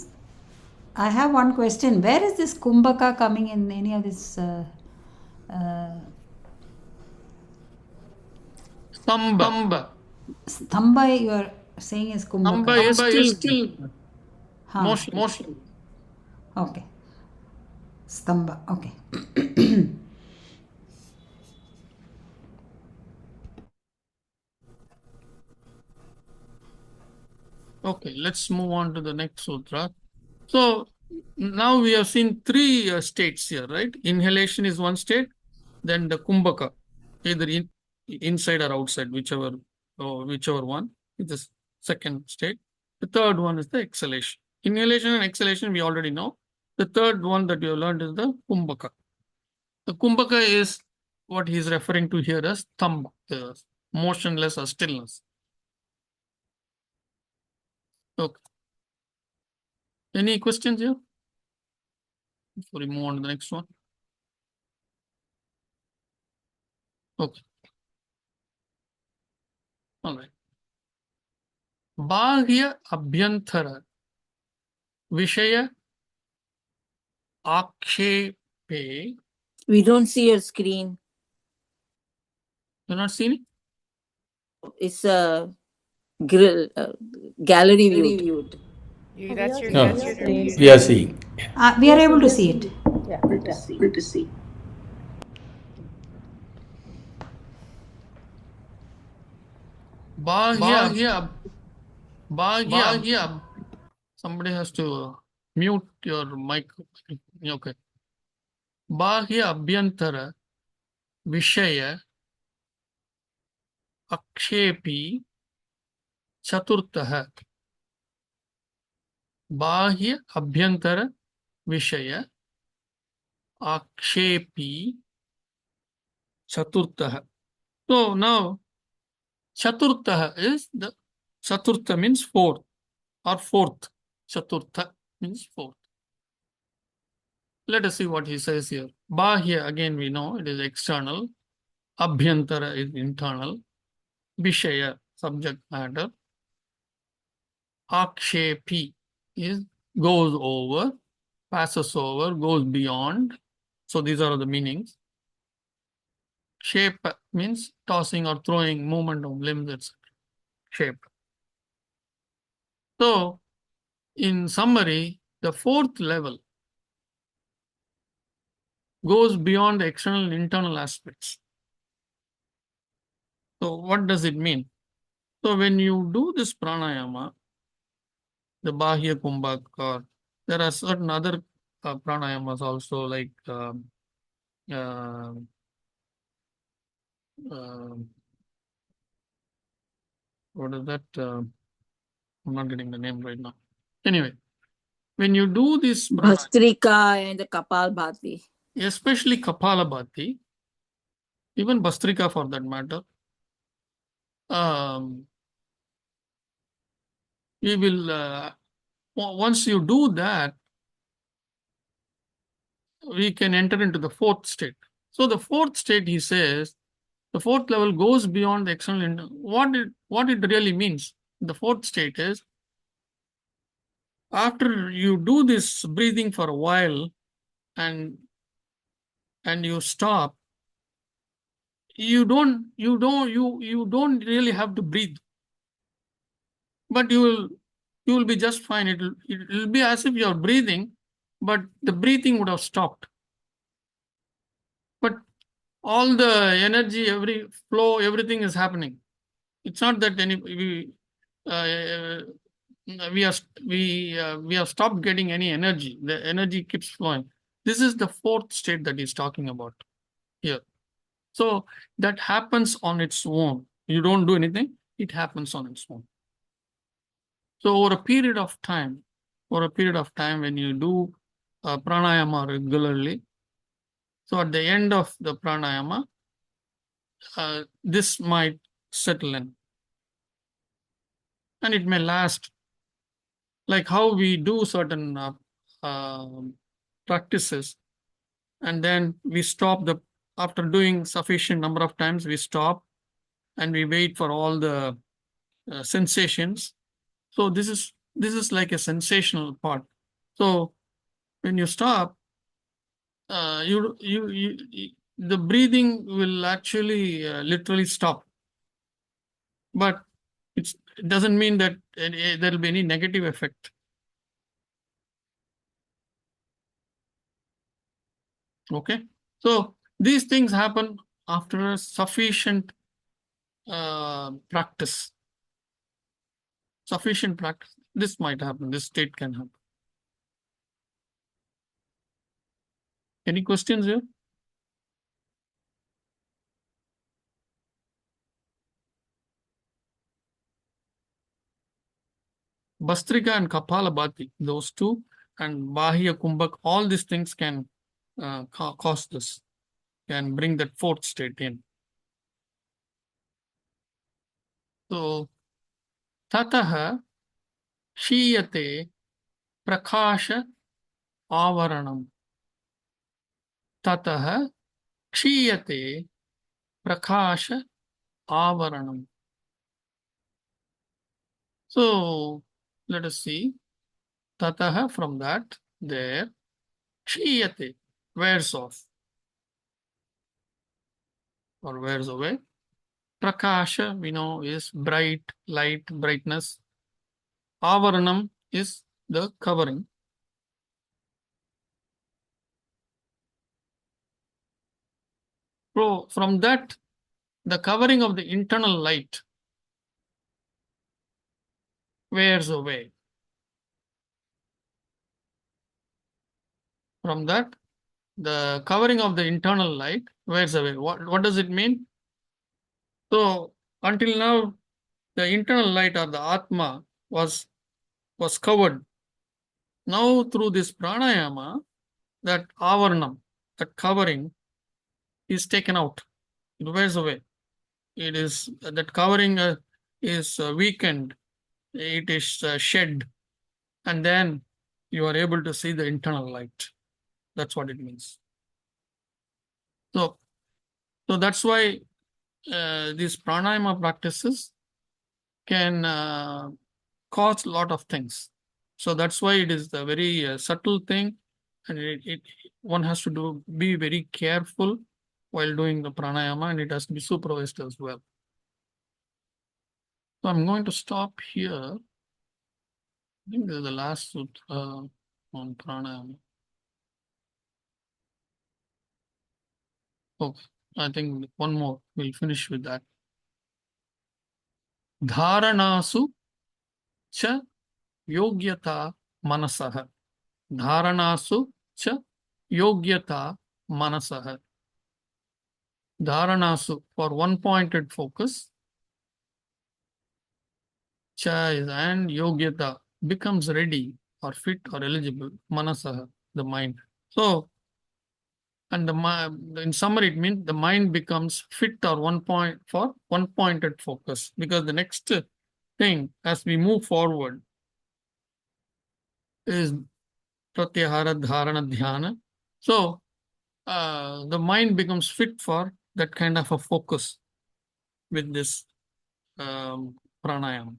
D: I have one question. Where is this Kumbhaka coming in any of this?
E: Stamba.
D: Stamba you are saying is Kumbhaka.
E: Stamba is still
D: Huh.
E: motion.
D: Okay. Stamba. Okay.
E: Okay, let's move on to the next sutra. So now we have seen three states here, right? Inhalation is one state, then the kumbhaka, either inside or outside, whichever one is the second state. The third one is the exhalation. Inhalation and exhalation we already know. The third one that we have learned is the kumbhaka. The kumbhaka is what he is referring to here as thamba, the motionless or stillness. Okay. Any questions here? Before we move on to the next one. Okay. All right. Bahya abhyantara vishaya akshepe.
I: We don't see your screen.
E: You're not seeing it?
I: It's a gallery view.
B: that's your
A: No,
B: screen.
A: we are seeing.
D: We are able to see it.
F: Good to see.
E: Bahya. Somebody has to mute your mic. Okay. Bahya abhyantara vishaya akshepi chaturtah. Bahya abhyantara vishaya akshepi chaturtah. So now chaturtah is the chaturtha means fourth or fourth. Chaturtha means fourth. Let us see what he says here. Bahya, again we know it is external. Abhyantara is internal. Vishaya, subject matter. Akshepi is goes over, passes over, goes beyond. So these are the meanings. Shape means tossing or throwing, movement of limbs, etc. Shape. So, in summary, the fourth level goes beyond the external and internal aspects. So, what does it mean? So, when you do this pranayama, the Bahya Kumbhaka, there are certain other pranayamas also, like what is that? I'm not getting the name right now. Anyway, when you do this
I: Bhastrika and the Kapalbhati.
E: Especially Kapalabhati, even Bhastrika for that matter, we will, once you do that, we can enter into the fourth state. So the fourth state, he says, the fourth level goes beyond the external. What it really means, the fourth state is, after you do this breathing for a while and you stop, you don't really have to breathe, but you will be just fine. It will be as if you are breathing, but the breathing would have stopped. But all the energy, every flow, everything is happening. It's not that we have stopped getting any energy. The energy keeps flowing. This is the fourth state that he's talking about here. So that happens on its own. You don't do anything, it happens on its own. So over a period of time, when you do pranayama regularly, so at the end of the pranayama, this might settle in. And it may last, like how we do certain practices, and then we stop after doing sufficient number of times, we stop and we wait for all the sensations. So this is like a sensational part. So when you stop, the breathing will actually literally stop. But it doesn't mean that there will be any negative effect. Okay, so these things happen after a sufficient practice. Sufficient practice. This might happen. This state can happen. Any questions here? Bastrika and Kapalabhati, those two, and Bahya Kumbhak, all these things can cause this, can bring that fourth state in. So, Tataha Shiyate Prakasha Avaranam. Tataha Kshiyate Prakasha Avaranam. So, let us see. Tataha, from that, there, Kshiyate, wears off or wears away. Prakasha, we know, is bright, light, brightness. Avaranam is the covering. So, from that, the covering of the internal light wears away. From that, the covering of the internal light wears away. What does it mean? So, until now, the internal light or the Atma was covered. Now, through this pranayama, that avaranam, that covering, is taken out. It wears away. It is that covering is weakened. It is shed, and then you are able to see the internal light. That's what it means. So that's why these pranayama practices can cause a lot of things. So that's why it is a very subtle thing, and one has to be very careful while doing the pranayama, and it has to be supervised as well. So I'm going to stop here. I think this is the last sutra on pranayama. Okay, I think one more. We'll finish with that. Dharanasu cha yogyata manasah. Dharanasu cha yogyata manasah. Dharanasu, for one-pointed focus. Cha is and yogyata, becomes ready or fit or eligible. Manasah, the mind. So, and in summary, it means the mind becomes fit or one-pointed focus, because the next thing as we move forward is pratyahara, dharana, dhyana. So the mind becomes fit for that kind of a focus with this pranayama.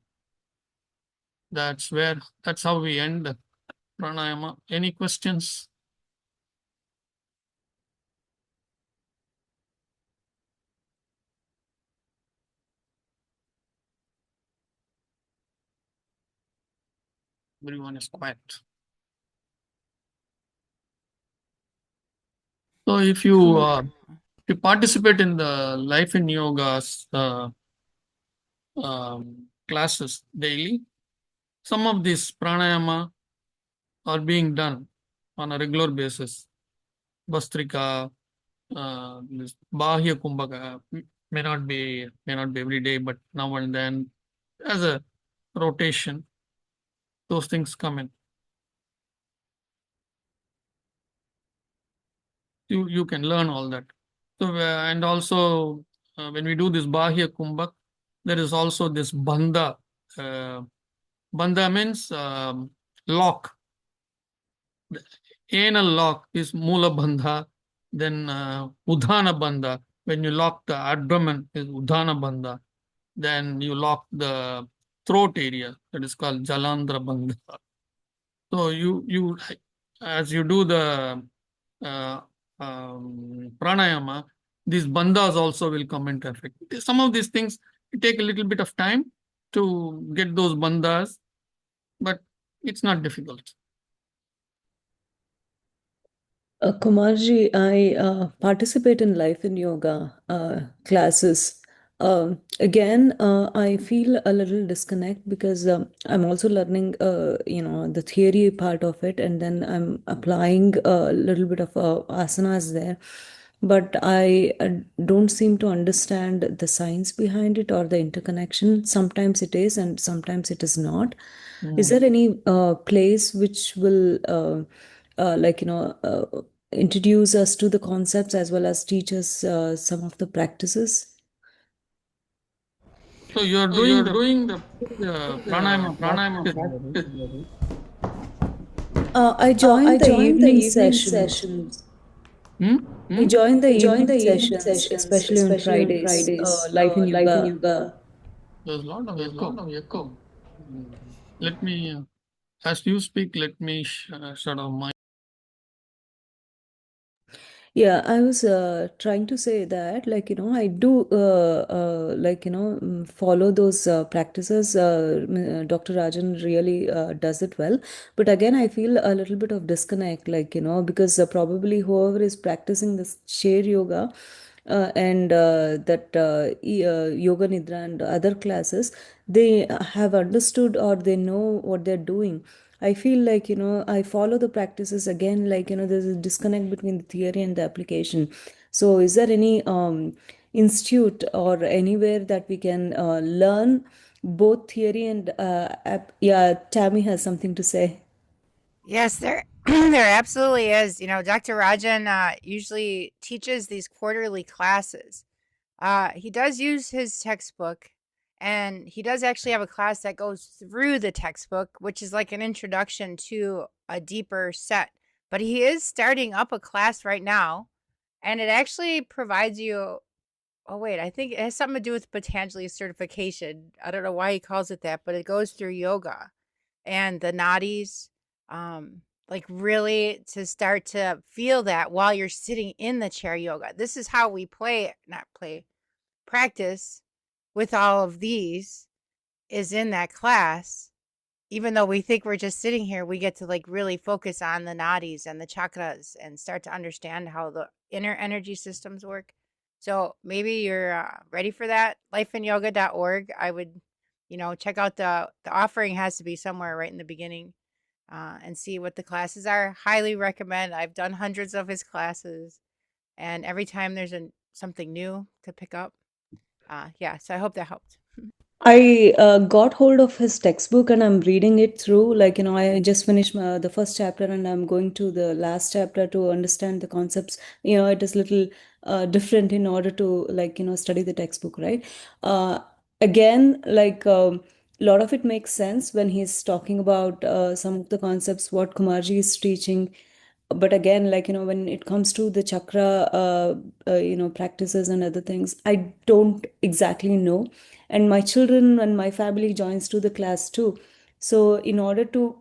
E: That's how we end pranayama. Any questions? Everyone is quiet. So if you participate in the Life in Yoga's classes daily, some of these pranayama are being done on a regular basis. Bastrika, this Bahya Kumbhaka may not be every day, but now and then as a rotation, those things come in. You can learn all that. So and also when we do this Bahya Kumbhak, there is also this Bandha. Bandha means lock. The anal lock is Mula Bandha. Then Udhana Bandha, when you lock the abdomen, is Udhana Bandha. Then you lock the throat area, that is called Jalandhara Bandha. So you as you do the uh, pranayama, these bandhas also will come into effect. Some of these things take a little bit of time to get those bandhas, but it's not difficult.
G: Kumarji, I participate in Life in Yoga classes. Again, I feel a little disconnect because I'm also learning, the theory part of it, and then I'm applying a little bit of asanas there. But I don't seem to understand the science behind it or the interconnection. Sometimes it is, and sometimes it is not. Is there any place which will introduce us to the concepts as well as teach us some of the practices?
E: So you are doing the pranayama practice.
G: I joined the evening sessions. I joined the evening sessions, especially on Fridays, Life in Yoga.
E: There's a lot of echo. Let me, as you speak, let me shut off my.
G: Yeah, I was trying to say that, I do, follow those practices. Dr. Rajan really does it well. But again, I feel a little bit of disconnect, because probably whoever is practicing this chair yoga and that yoga nidra and other classes, they have understood or they know what they're doing. I feel like, I follow the practices again, there's a disconnect between the theory and the application. So, is there any institute or anywhere that we can learn both theory and yeah, Tammy has something to say.
B: Yes, there there absolutely is. You know, Dr. Rajan usually teaches these quarterly classes. He does use his textbook, and he does actually have a class that goes through the textbook, which is like an introduction to a deeper set. But he is starting up a class right now, and it actually provides you. Oh, wait, I think it has something to do with Patanjali certification. I don't know why he calls it that, but it goes through yoga and the nadis. Like really to start to feel that while you're sitting in the chair yoga. This is how we practice with all of these is in that class. Even though we think we're just sitting here, we get to like really focus on the nadis and the chakras and start to understand how the inner energy systems work. So maybe you're ready for that. Lifeinyoga.org. I would, check out the offering has to be somewhere right in the beginning. And see what the classes are. Highly recommend. I've done hundreds of his classes, and every time there's something new to pick up. So I hope that helped.
G: I got hold of his textbook and I'm reading it through. I just finished the first chapter and I'm going to the last chapter to understand the concepts. It is little different in order to study the textbook, right? Again, a lot of it makes sense when he's talking about some of the concepts what Kumarji is teaching. But again, when it comes to the chakra practices and other things, I don't exactly know. And my children and my family joins to the class too. So in order to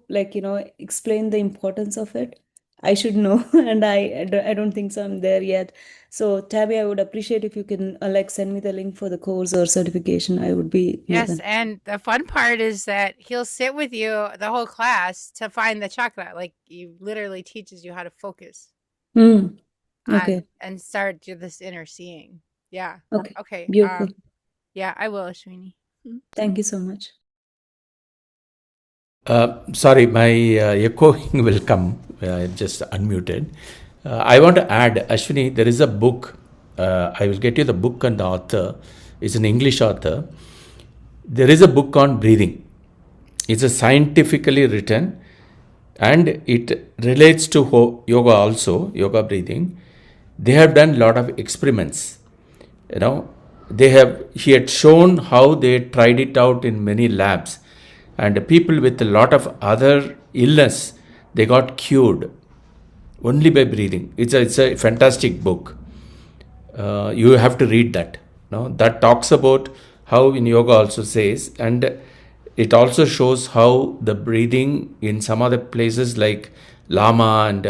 G: explain the importance of it, I should know. And I don't think so I'm there yet. So Tabby, I would appreciate if you can send me the link for the course or certification. I would be more
B: Yes,
G: than.
B: and the fun part is that he'll sit with you the whole class to find the chakra. Like he literally teaches you how to focus
G: Okay.
B: and start to this inner seeing. Yeah.
G: Okay.
B: Okay.
G: Beautiful.
B: Yeah, I will, Ashwini.
G: Thank you so much.
A: Sorry, my echoing will come. I just unmuted. I want to add, Ashwini, there is a book. I will get you the book and the author. It's an English author. There is a book on breathing. It's a scientifically written, and it relates to yoga also, yoga breathing. They have done a lot of experiments. You know, he had shown how they tried it out in many labs, and people with a lot of other illness, they got cured only by breathing. It's a fantastic book. You have to read that. No, that talks about how in yoga also says, and it also shows how the breathing in some other places like Lama and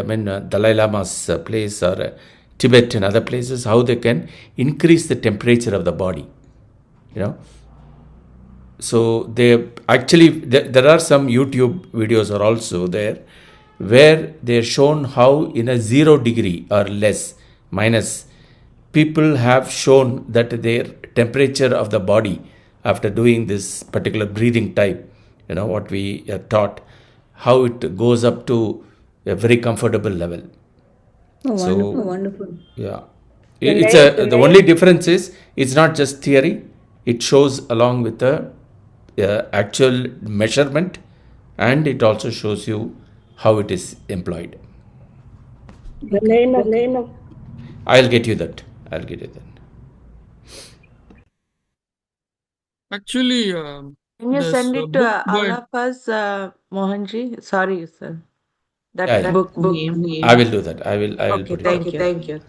A: Dalai Lama's place, or Tibet and other places, how they can increase the temperature of the body. You know, so they actually there are some YouTube videos are also there where they're shown how in a 0 degree or less, minus, people have shown that their temperature of the body after doing this particular breathing type, what we are taught, how it goes up to a very comfortable level.
G: Oh,
A: So
G: wonderful, wonderful.
A: yeah,
H: The
A: it's
H: name,
A: a
H: the
A: the only
H: name,
A: difference is it's not just theory. It shows along with the actual measurement, and it also shows you how it is employed.
H: the
G: Okay,
H: name of
G: okay.
A: I'll get you that. I'll get you that.
E: Actually,
F: Can you
E: this
F: send it
E: book
F: to all
E: by
F: of us, Mohanji? Sorry, sir.
A: Yeah,
F: That
A: yeah.
F: book name.
A: I will do that. I will
F: Okay,
A: put it.
F: thank you, thank you.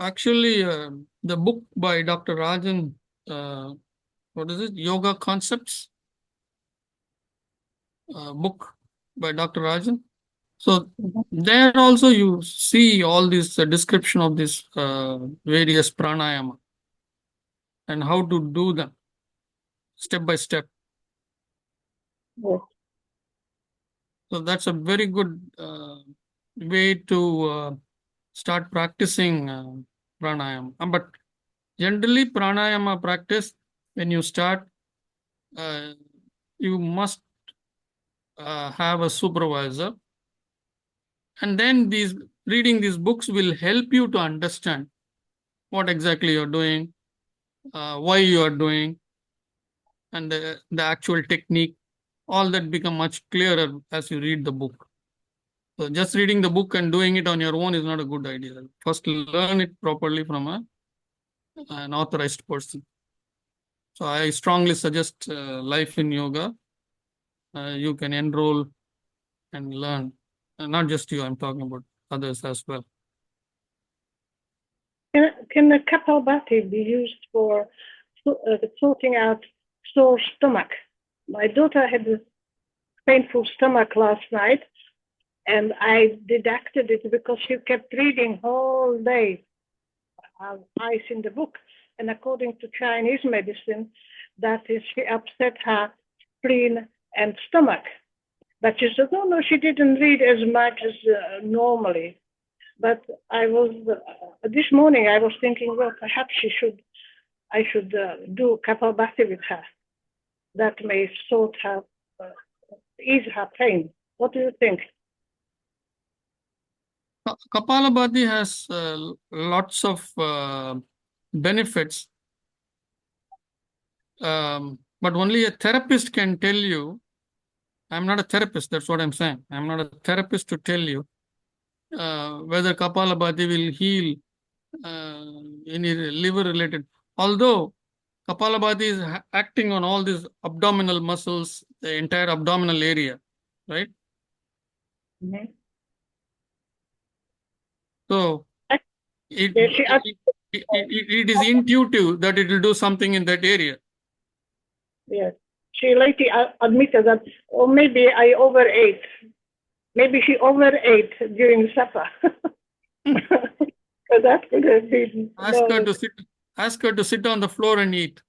E: actually the book by Dr. Rajan, what is it? Yoga Concepts book by Dr. Rajan. So there also you see all this description of this various pranayama and how to do them step by step.
H: Yes.
E: So that's a very good way to start practicing pranayama. But generally, pranayama practice, when you start, you must have a supervisor. And then reading these books will help you to understand what exactly you're doing, why you are doing, and the actual technique. All that become much clearer as you read the book. So just reading the book and doing it on your own is not a good idea. First, learn it properly from an authorized person. So I strongly suggest Life in Yoga. You can enroll and learn. Not just you, I'm talking about others as well.
H: Can the Kapalbhati be used for sorting out sore stomach? My daughter had a painful stomach last night, and I deducted it because she kept reading whole day ice in the book. And according to Chinese medicine, that is, she upset her spleen and stomach. But she said, no, she didn't read as much as normally. But this morning I was thinking, well, perhaps I should do Kapalbhati with her. That may ease her pain. What do you think?
E: Kapalabhati has lots of benefits, but only a therapist can tell you. I'm not a therapist, that's what I'm saying. I'm not a therapist to tell you whether Kapalabhati will heal any liver related. Although Kapalabhati is acting on all these abdominal muscles, the entire abdominal area, right?
H: Mm-hmm.
E: So it is intuitive that it will do something in that area.
H: Yes. She later admitted that, or maybe I overate. Maybe she overate during supper. So that could have been.
E: Ask her to sit on the floor and eat.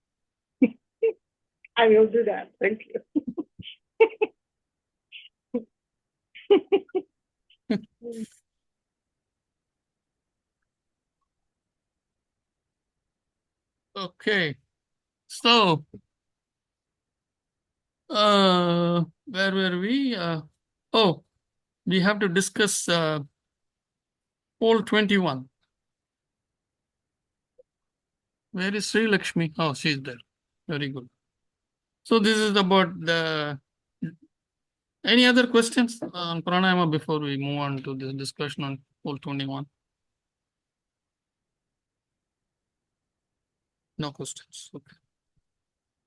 H: I will do that. Thank you.
E: Okay. So, where were we? we have to discuss poll 21. Where is Sri Lakshmi? Oh, she's there. Very good. So this is about the. Any other questions on pranayama before we move on to the discussion on poll 21? No questions. Okay.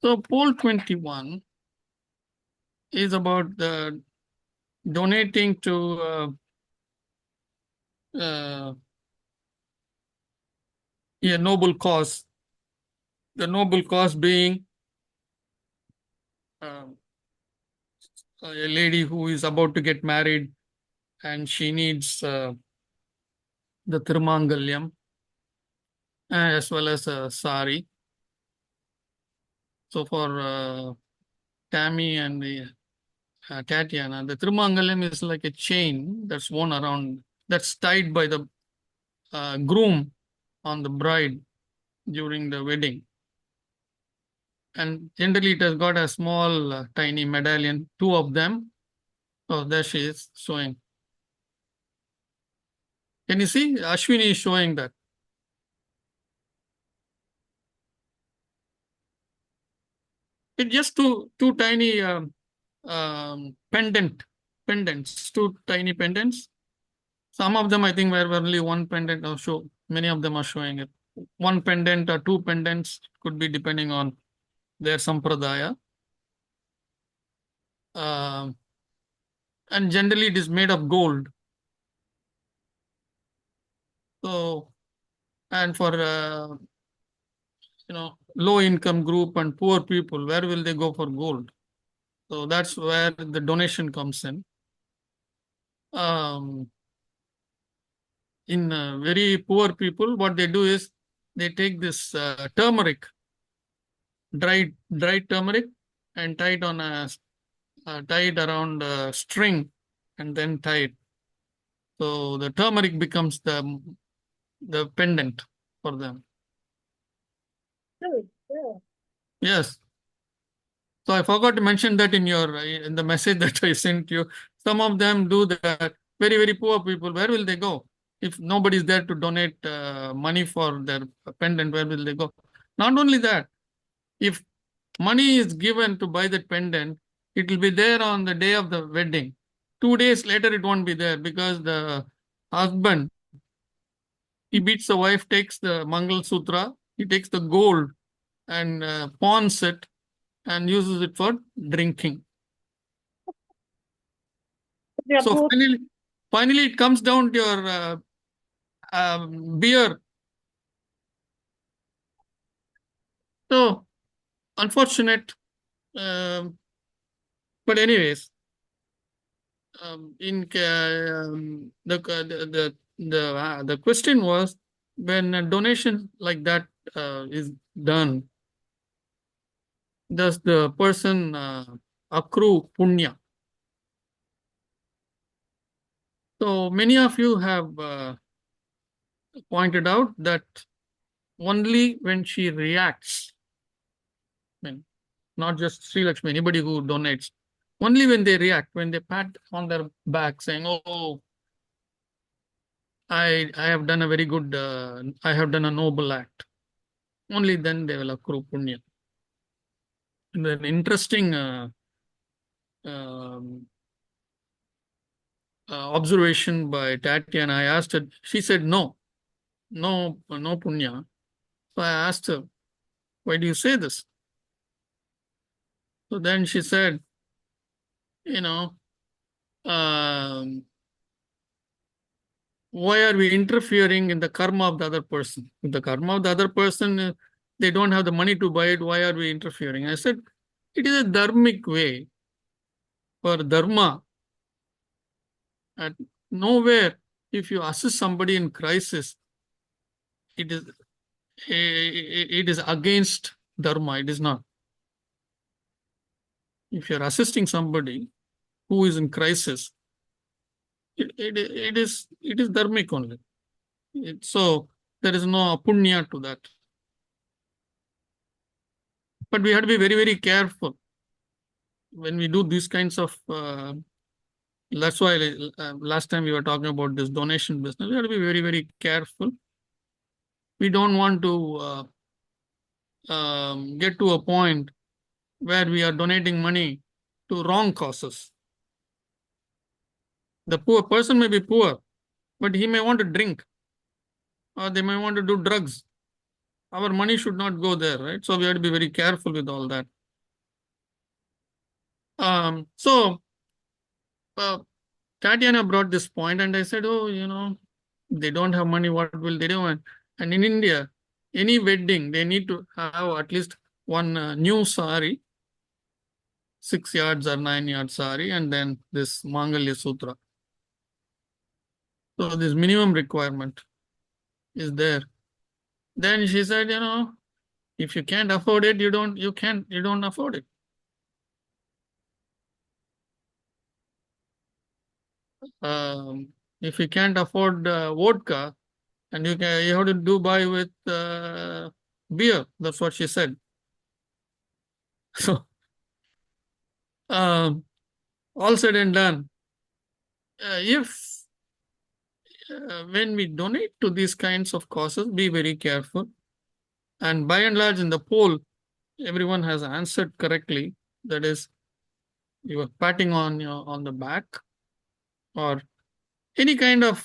E: So poll 21 is about the donating to a noble cause. The noble cause being a lady who is about to get married and she needs the Thirumangalyam as well as a sari. So for Tammy and the Tatiana, the Thirumangalyam is like a chain that's worn around, that's tied by the groom on the bride during the wedding. And generally it has got a small tiny medallion, two of them. Oh, there she is showing. Can you see? Ashwini is showing that. It's just two tiny pendants, two tiny pendants. Some of them I think were only one pendant or show. Many of them are showing it. One pendant or two pendants could be depending on their sampradaya. And generally it is made of gold. So, and for low income group and poor people, where will they go for gold? So that's where the donation comes in. In very poor people, what they do is they take this turmeric, dried turmeric, and tie it on tied around a string, and then tie it. So the turmeric becomes the pendant for them. Yes. So I forgot to mention that in the message that I sent you. Some of them do that. Very, very poor people. Where will they go? If nobody is there to donate money for their pendant, where will they go? Not only that, if money is given to buy that pendant, it will be there on the day of the wedding. 2 days later, it won't be there because the husband, he beats the wife, takes the Mangal Sutra, he takes the gold and pawns it and uses it for drinking. So finally, it comes down to your beer. So unfortunate, but anyways, the question was, when a donation like that is done, does the person accrue punya? So many of you have pointed out that only when she reacts, I mean, not just Sri Lakshmi, anybody who donates, only when they react, when they pat on their back saying, oh, I have done a very good, I have done a noble act, only then they will accrue punya. And an interesting observation by Tatiana, I asked her, she said no punya. So I asked her, why do you say this? So then she said, why are we interfering in the karma of the other person? If the karma of the other person, they don't have the money to buy it, why are we interfering? I said, it is a dharmic way for dharma. At nowhere, if you assist somebody in crisis, it is against dharma. It is not. If you're assisting somebody who is in crisis, it is dharmic only. So there is no punya to that. But we have to be very, very careful when we do these kinds of That's why last time we were talking about this donation business. We have to be very, very careful. We don't want to get to a point where we are donating money to wrong causes. The poor person may be poor, but he may want to drink or they may want to do drugs. Our money should not go there, right? So we have to be very careful with all that. So Tatiana brought this point, and I said, oh, they don't have money. What will they do? And in India, any wedding, they need to have at least one new sari, 6 yards or 9 yards sari, and then this Mangalya Sutra. So this minimum requirement is there. Then she said, if you can't afford it, you don't afford it. If you can't afford vodka, and you have to do buy with beer. That's what she said. So, all said and done, if when we donate to these kinds of causes, be very careful. And by and large, in the poll, everyone has answered correctly. That is, you are patting on the back, or any kind of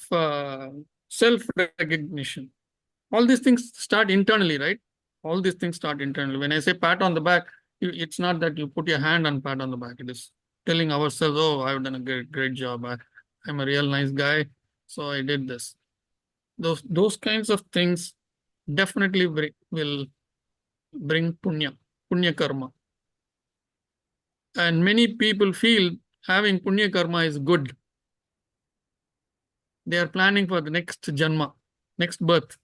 E: self-recognition. All these things start internally, right? All these things start internally. When I say pat on the back, it's not that you put your hand on pat on the back. It is telling ourselves, oh, I've done a great job. I'm a real nice guy, so I did this. Those kinds of things definitely will bring punya karma. And many people feel having punya karma is good. They are planning for the next janma, next birth.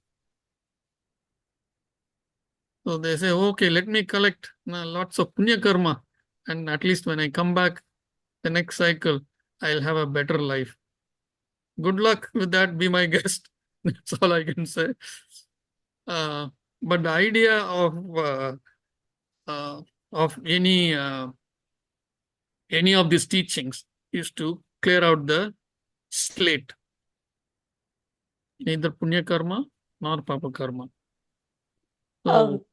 E: So they say, okay, let me collect lots of punya karma, and at least when I come back the next cycle, I'll have a better life. Good luck with that. Be my guest. That's all I can say. But the idea of any of these teachings is to clear out the slate, neither punya karma nor papa karma. So,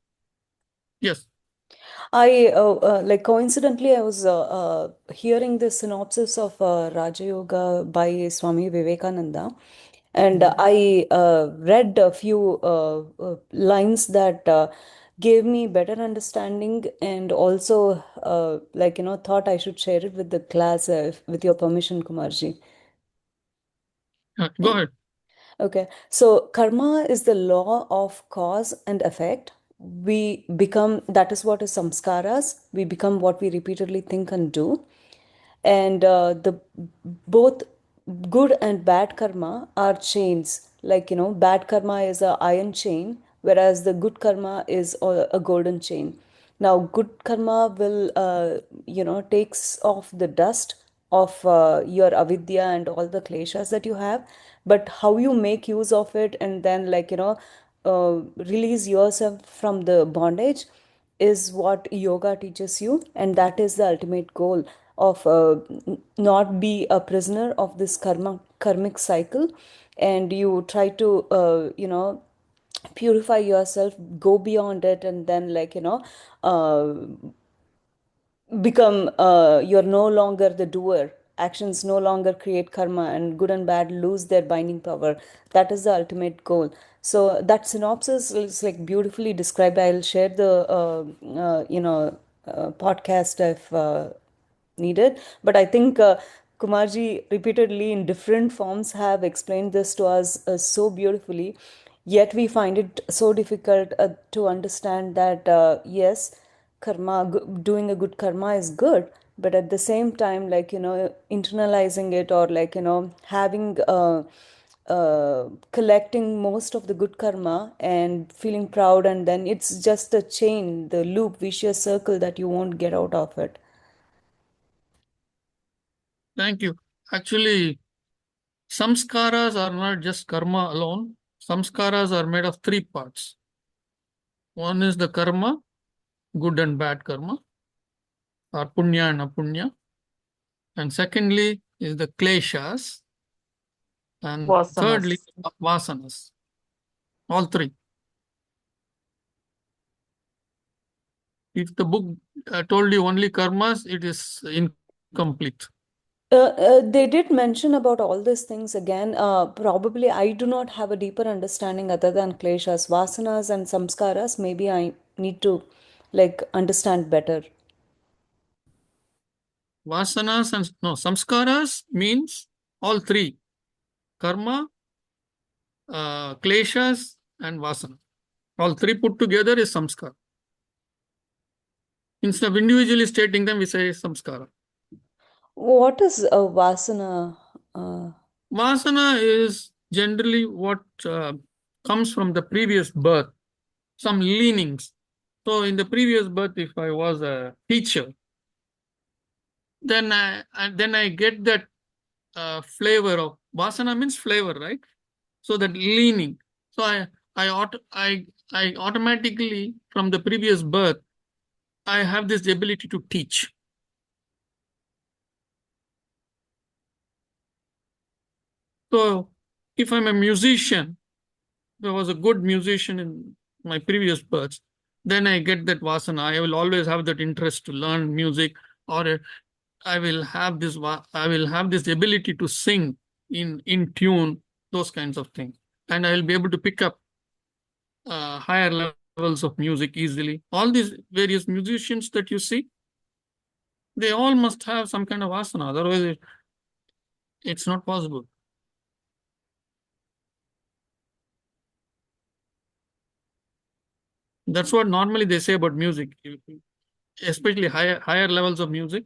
E: yes.
G: Like coincidentally, I was hearing the synopsis of Raja Yoga by Swami Vivekananda, and I read a few lines that gave me better understanding, and also thought I should share it with the class, with your permission, Kumarji.
E: Go ahead.
G: Okay, so karma is the law of cause and effect. We become, that is what is samskaras. We become what we repeatedly think and do. And the both good and bad karma are chains. Like, bad karma is a iron chain, whereas the good karma is a golden chain. Now, good karma will, takes off the dust of your avidya and all the kleshas that you have, but how you make use of it and then, release yourself from the bondage is what yoga teaches you, and that is the ultimate goal of not be a prisoner of this karmic cycle, and you try to purify yourself, go beyond it, and then uh, become, you're no longer the doer. Actions no longer create karma, and good and bad lose their binding power. That is the ultimate goal. So that synopsis is like beautifully described. I'll share the podcast if needed. But I think Kumarji repeatedly in different forms have explained this to us so beautifully. Yet we find it so difficult to understand that yes, doing a good karma is good, but at the same time, internalizing it, or having collecting most of the good karma and feeling proud, and then it's just a chain, the loop, vicious circle that you won't get out of it.
E: Thank you. Actually, samskaras are not just karma alone. Samskaras are made of 3 parts. One is the karma, good and bad karma, or punya and apunya. And secondly is the kleshas, and
F: Vasanas.
E: thirdly, vasanas. All three. If the book told you only karmas, it is incomplete.
G: They did mention about all these things again. Probably I do not have a deeper understanding other than kleshas, vasanas, and samskaras. Maybe I need to understand better.
E: Vasanas and no samskaras means all three: karma, kleshas, and vasana. All three put together is samskara. Instead of individually stating them, we say samskara.
G: What is a vasana?
E: Vasana is generally what comes from the previous birth, some leanings. So in the previous birth, if I was a teacher, then I get that flavor of vasana means flavor, right? So that leaning. So I automatically from the previous birth, I have this ability to teach. So if I'm a musician, if I was a good musician in my previous births, then I get that vasana. I will always have that interest to learn music, or I will have this ability to sing in tune, those kinds of things, and I will be able to pick up higher levels of music easily. All these various musicians that you see, they all must have some kind of asana, otherwise it's not possible. That's what normally they say about music, especially higher levels of music.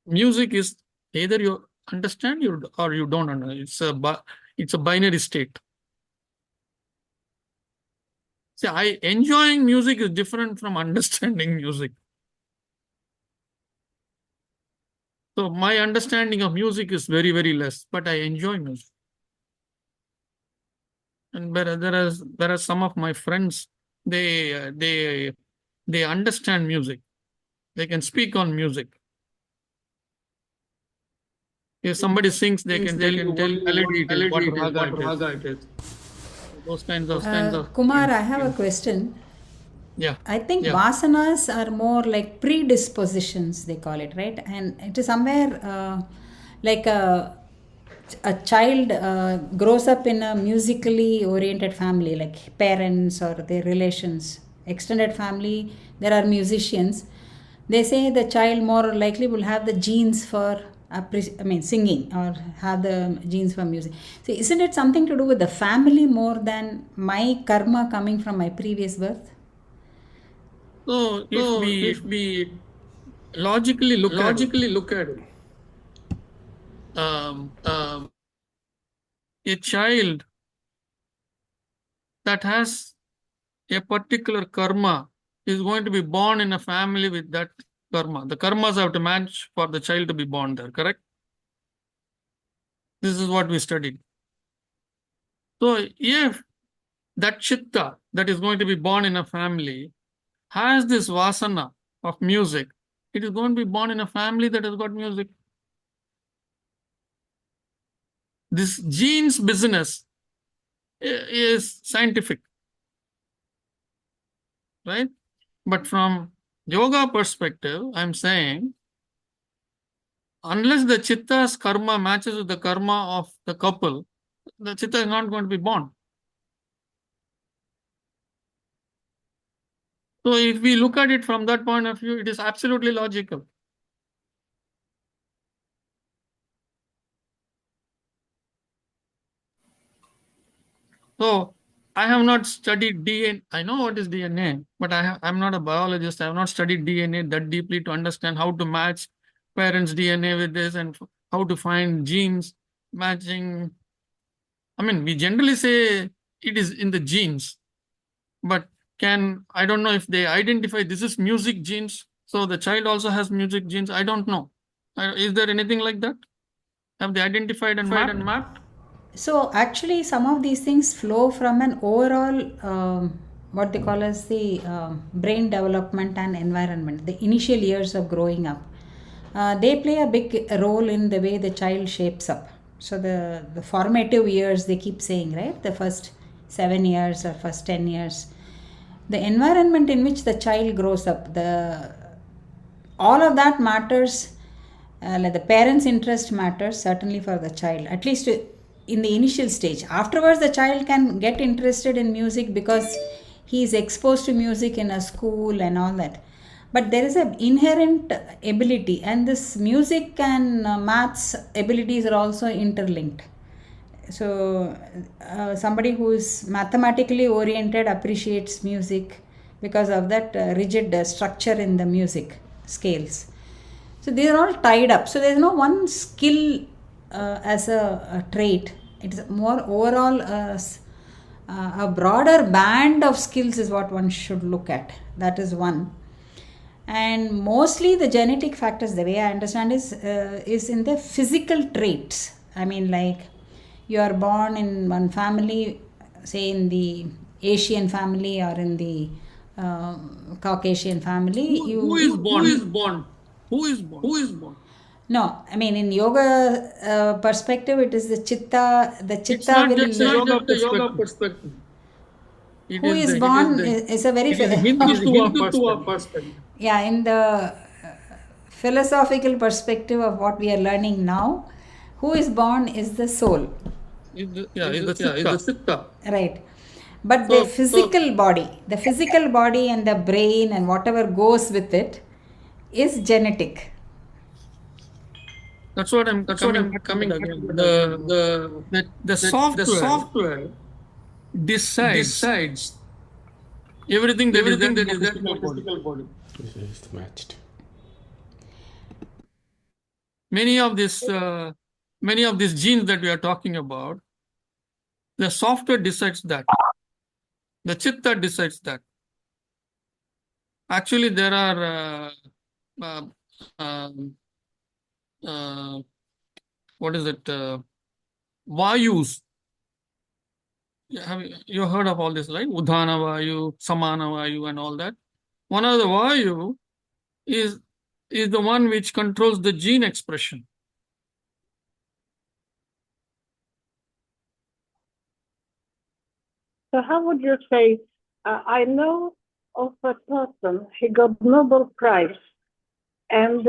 E: Music is either you understand or you don't understand. It's a binary state. See, enjoying music is different from understanding music. So my understanding of music is very, very less, but I enjoy music. And there are some of my friends, they understand music. They can speak on music. If somebody sings, they can tell you what melody it is, what raga it is. Those kinds of
D: Kumar, I have a question.
E: Yeah.
D: I think vasanas are more like predispositions, they call it, right? And it is somewhere like a child grows up in a musically oriented family, like parents or their relations, extended family, there are musicians. They say the child more likely will have the genes for singing, or have the genes for music. So isn't it something to do with the family more than my karma coming from my previous birth?
E: So if we logically look at it, a child that has a particular karma is going to be born in a family with that karma. The karmas have to match for the child to be born there, correct? This is what we studied. So if that chitta that is going to be born in a family has this vasana of music, it is going to be born in a family that has got music. This genes business is scientific, right? But from yoga perspective, I'm saying, unless the chitta's karma matches with the karma of the couple, the chitta is not going to be born. So if we look at it from that point of view, it is absolutely logical. So I have not studied DNA. I know what is DNA, but I'm not a biologist. I have not studied DNA that deeply to understand how to match parents' DNA with this and how to find genes matching. I mean, we generally say it is in the genes, but I don't know if they identify this is music genes, so the child also has music genes. I don't know. Is there anything like that? Have they identified and mapped?
D: So actually, some of these things flow from an overall what they call as the brain development and environment, the initial years of growing up. they play a big role in the way the child shapes up. So the formative years, they keep saying, right? The first 7 years or first 10 years. The environment in which the child grows up, all of that matters. Like the parents' interest matters certainly for the child, at least in the initial stage. Afterwards, the child can get interested in music because he is exposed to music in a school and all that. But there is an inherent ability, and this music and maths abilities are also interlinked. So somebody who is mathematically oriented appreciates music because of that rigid structure in the music scales. So these are all tied up. So there is no one skill as a trait. It is more overall a broader band of skills is what one should look at. That is one. And mostly the genetic factors, the way I understand, is in the physical traits. I mean, like you are born in one family, say in the Asian family or in the Caucasian family.
E: Who is born? Who is born? Who is born? Who is born?
D: No, I mean in yoga perspective, it is the chitta. The chitta
E: It's not
D: will.
E: just a yoga perspective.
D: Who is born is a very
E: Hindu perspective.
D: Yeah, in the philosophical perspective of what we are learning now, who is born is the soul.
E: Is the chitta.
D: Right. But the physical body and the brain and whatever goes with it is genetic.
E: That's what I'm coming again. The software decides everything that is there in the physical body.
A: It's matched.
E: Many of these genes that we are talking about, the software decides that. The chitta decides that. Actually, there are what is it? Vayus. Have you heard of all this, right? Udhana Vayu, Samana Vayu, and all that. One of the Vayu is the one which controls the gene expression.
H: So how would you say, I know of a person, he got Nobel Prize, and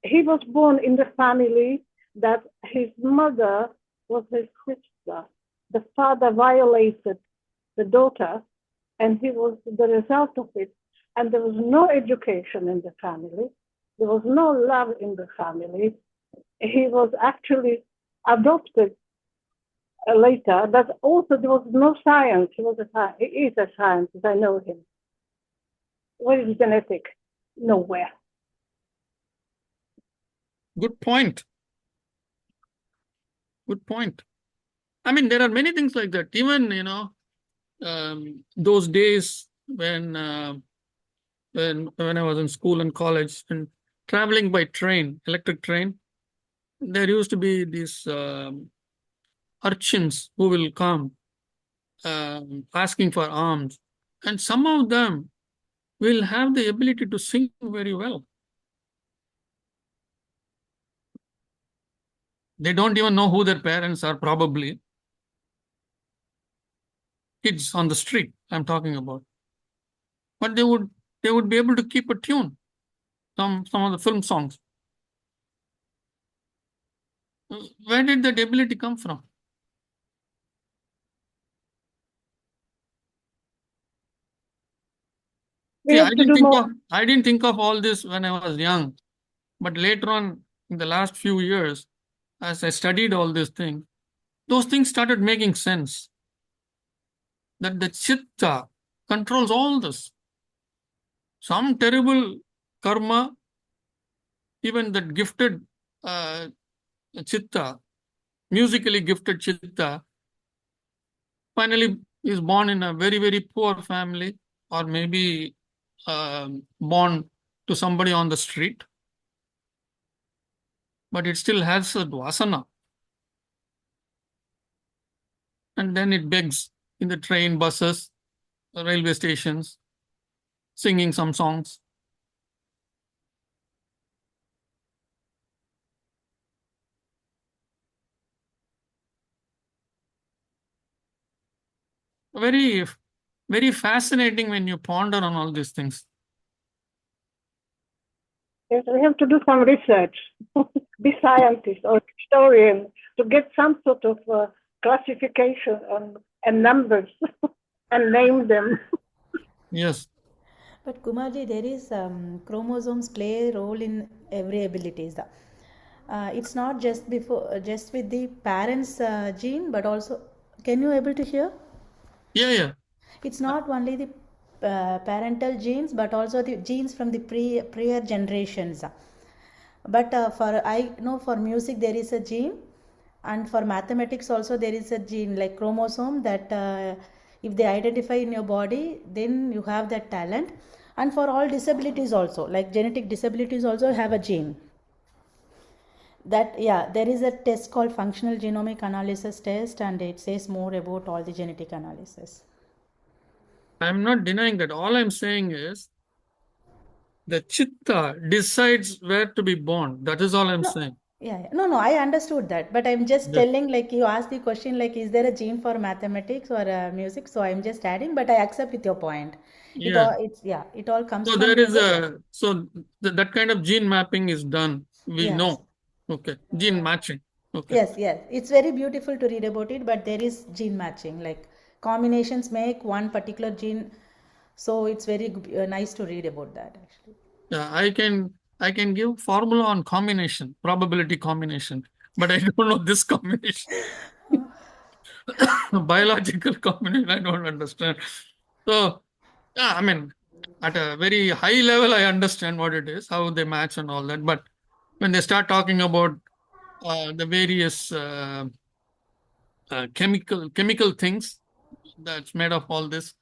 H: he was born in the family that his mother was his sister. The father violated the daughter, and he was the result of it. And there was no education in the family. There was no love in the family. He was actually adopted later, but also there was no science. He is a scientist, I know him. Where is genetic? Nowhere.
E: Good point. Good point. I mean, there are many things like that. Even, those days when I was in school and college and traveling by train, electric train, there used to be these urchins who will come asking for alms, and some of them will have the ability to sing very well. They don't even know who their parents are, probably. Kids on the street, I'm talking about. But they would be able to keep a tune, some of the film songs. Where did that ability come from? See, I didn't think of all this when I was young, but later on, in the last few years, as I studied all these things, those things started making sense. That the chitta controls all this. Some terrible karma, even that gifted chitta, musically gifted chitta, finally is born in a very, very poor family, or maybe born to somebody on the street, but it still has a vasana. And then it begs in the train, buses, railway stations, singing some songs. very, very fascinating when you ponder on all these things.
H: Yes, we have to do some research, be scientist or historian to get some sort of classification and numbers and name them.
E: Yes.
J: But Kumarji, there is chromosomes play a role in every abilities. It's not just with the parents' gene, but also. Can you able to hear?
E: Yeah.
J: It's not only the parental genes, but also the genes from the prior generations. But for I know for music there is a gene, and for mathematics also there is a gene like chromosome that if they identify in your body, then you have that talent. And for all disabilities also, like genetic disabilities also have a gene. That there is a test called functional genomic analysis test, and it says more about all the genetic analysis.
E: I'm not denying that. All I'm saying is the chitta decides where to be born. That is all I'm saying.
J: No, I understood that, but I'm just telling, like you asked the question, like is there a gene for mathematics or music? So I'm just adding, but I accept with your point. It all comes
E: So
J: from
E: there is that kind of gene mapping is done. We know. Okay. Gene matching. Okay.
J: Yes. It's very beautiful to read about it, but there is gene matching. Like combinations make one particular gene, so it's very nice to read about that actually.
E: Yeah, I can give formula on combination, probability combination, but I don't know this combination. Biological combination, I don't understand. So, yeah, I mean, at a very high level, I understand what it is, how they match and all that. But when they start talking about the various chemical things that's made of all this,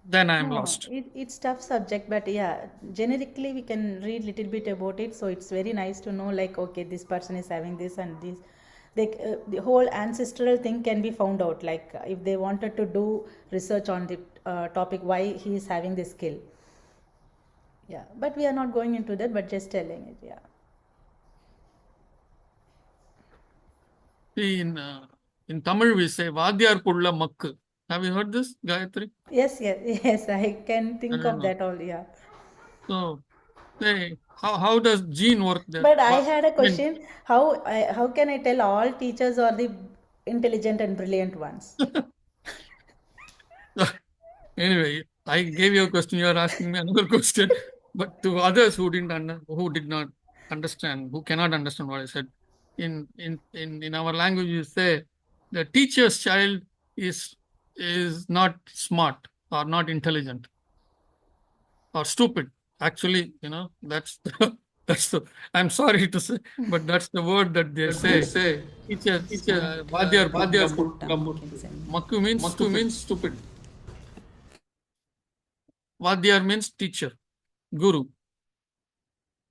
E: then I'm lost.
J: It's tough subject, but generically we can read little bit about it. So it's very nice to know, like, okay, this person is having this and this. The whole ancestral thing can be found out. Like if they wanted to do research on the topic, why he is having this skill. Yeah, but we are not going into that, but just telling it. Yeah.
E: See, in Tamil we say Vadyar Pulla Makku. Have you heard this, Gayatri?
J: Yes. I can think of that all. Yeah.
E: So, say, how does gene work there?
J: But I had a question. How can I tell all teachers are the intelligent and brilliant ones?
E: Anyway, I gave you a question. You are asking me another question. But to others who who did not understand, who cannot understand what I said, in our language, you say the teacher's child is not smart or not intelligent or stupid. Actually, that's that's the. I'm sorry to say, but that's the word that they say. Teacher, Vadyar Makku means stupid. Vadyar means teacher, guru.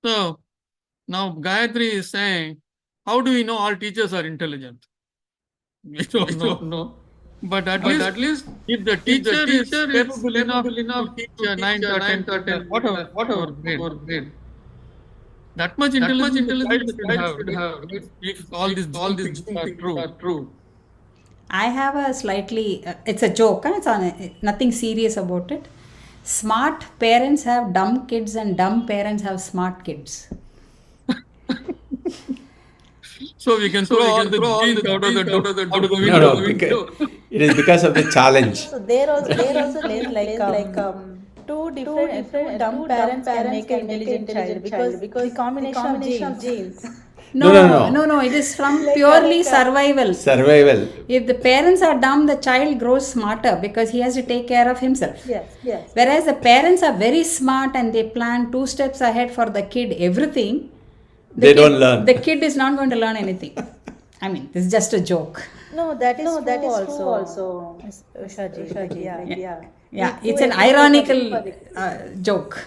E: So now Gayatri is saying, how do we know all teachers are intelligent? We don't know. But at least if the teacher is capable enough to teach a 9th or 10th, whatever grade, that much intelligence the child should have, right? If all these things are true.
D: I have a slightly, it's a joke, it's nothing serious about it. Smart parents have dumb kids and dumb parents have smart kids.
E: So we can throw all the genes out of the window.
A: No, it is because of the challenge.
J: So there also there's like two different dumb parents can make an intelligent child because the combination of genes.
D: No. It is from purely survival.
A: Survival.
D: If the parents are dumb, the child grows smarter because he has to take care of himself.
J: Yes.
D: Whereas the parents are very smart and they plan 2 steps ahead for the kid, everything.
A: Don't learn.
D: The kid is not going to learn anything. I mean, this is just a joke.
J: No, that is true also. Ushaji.
D: Yeah, it's an ironical joke.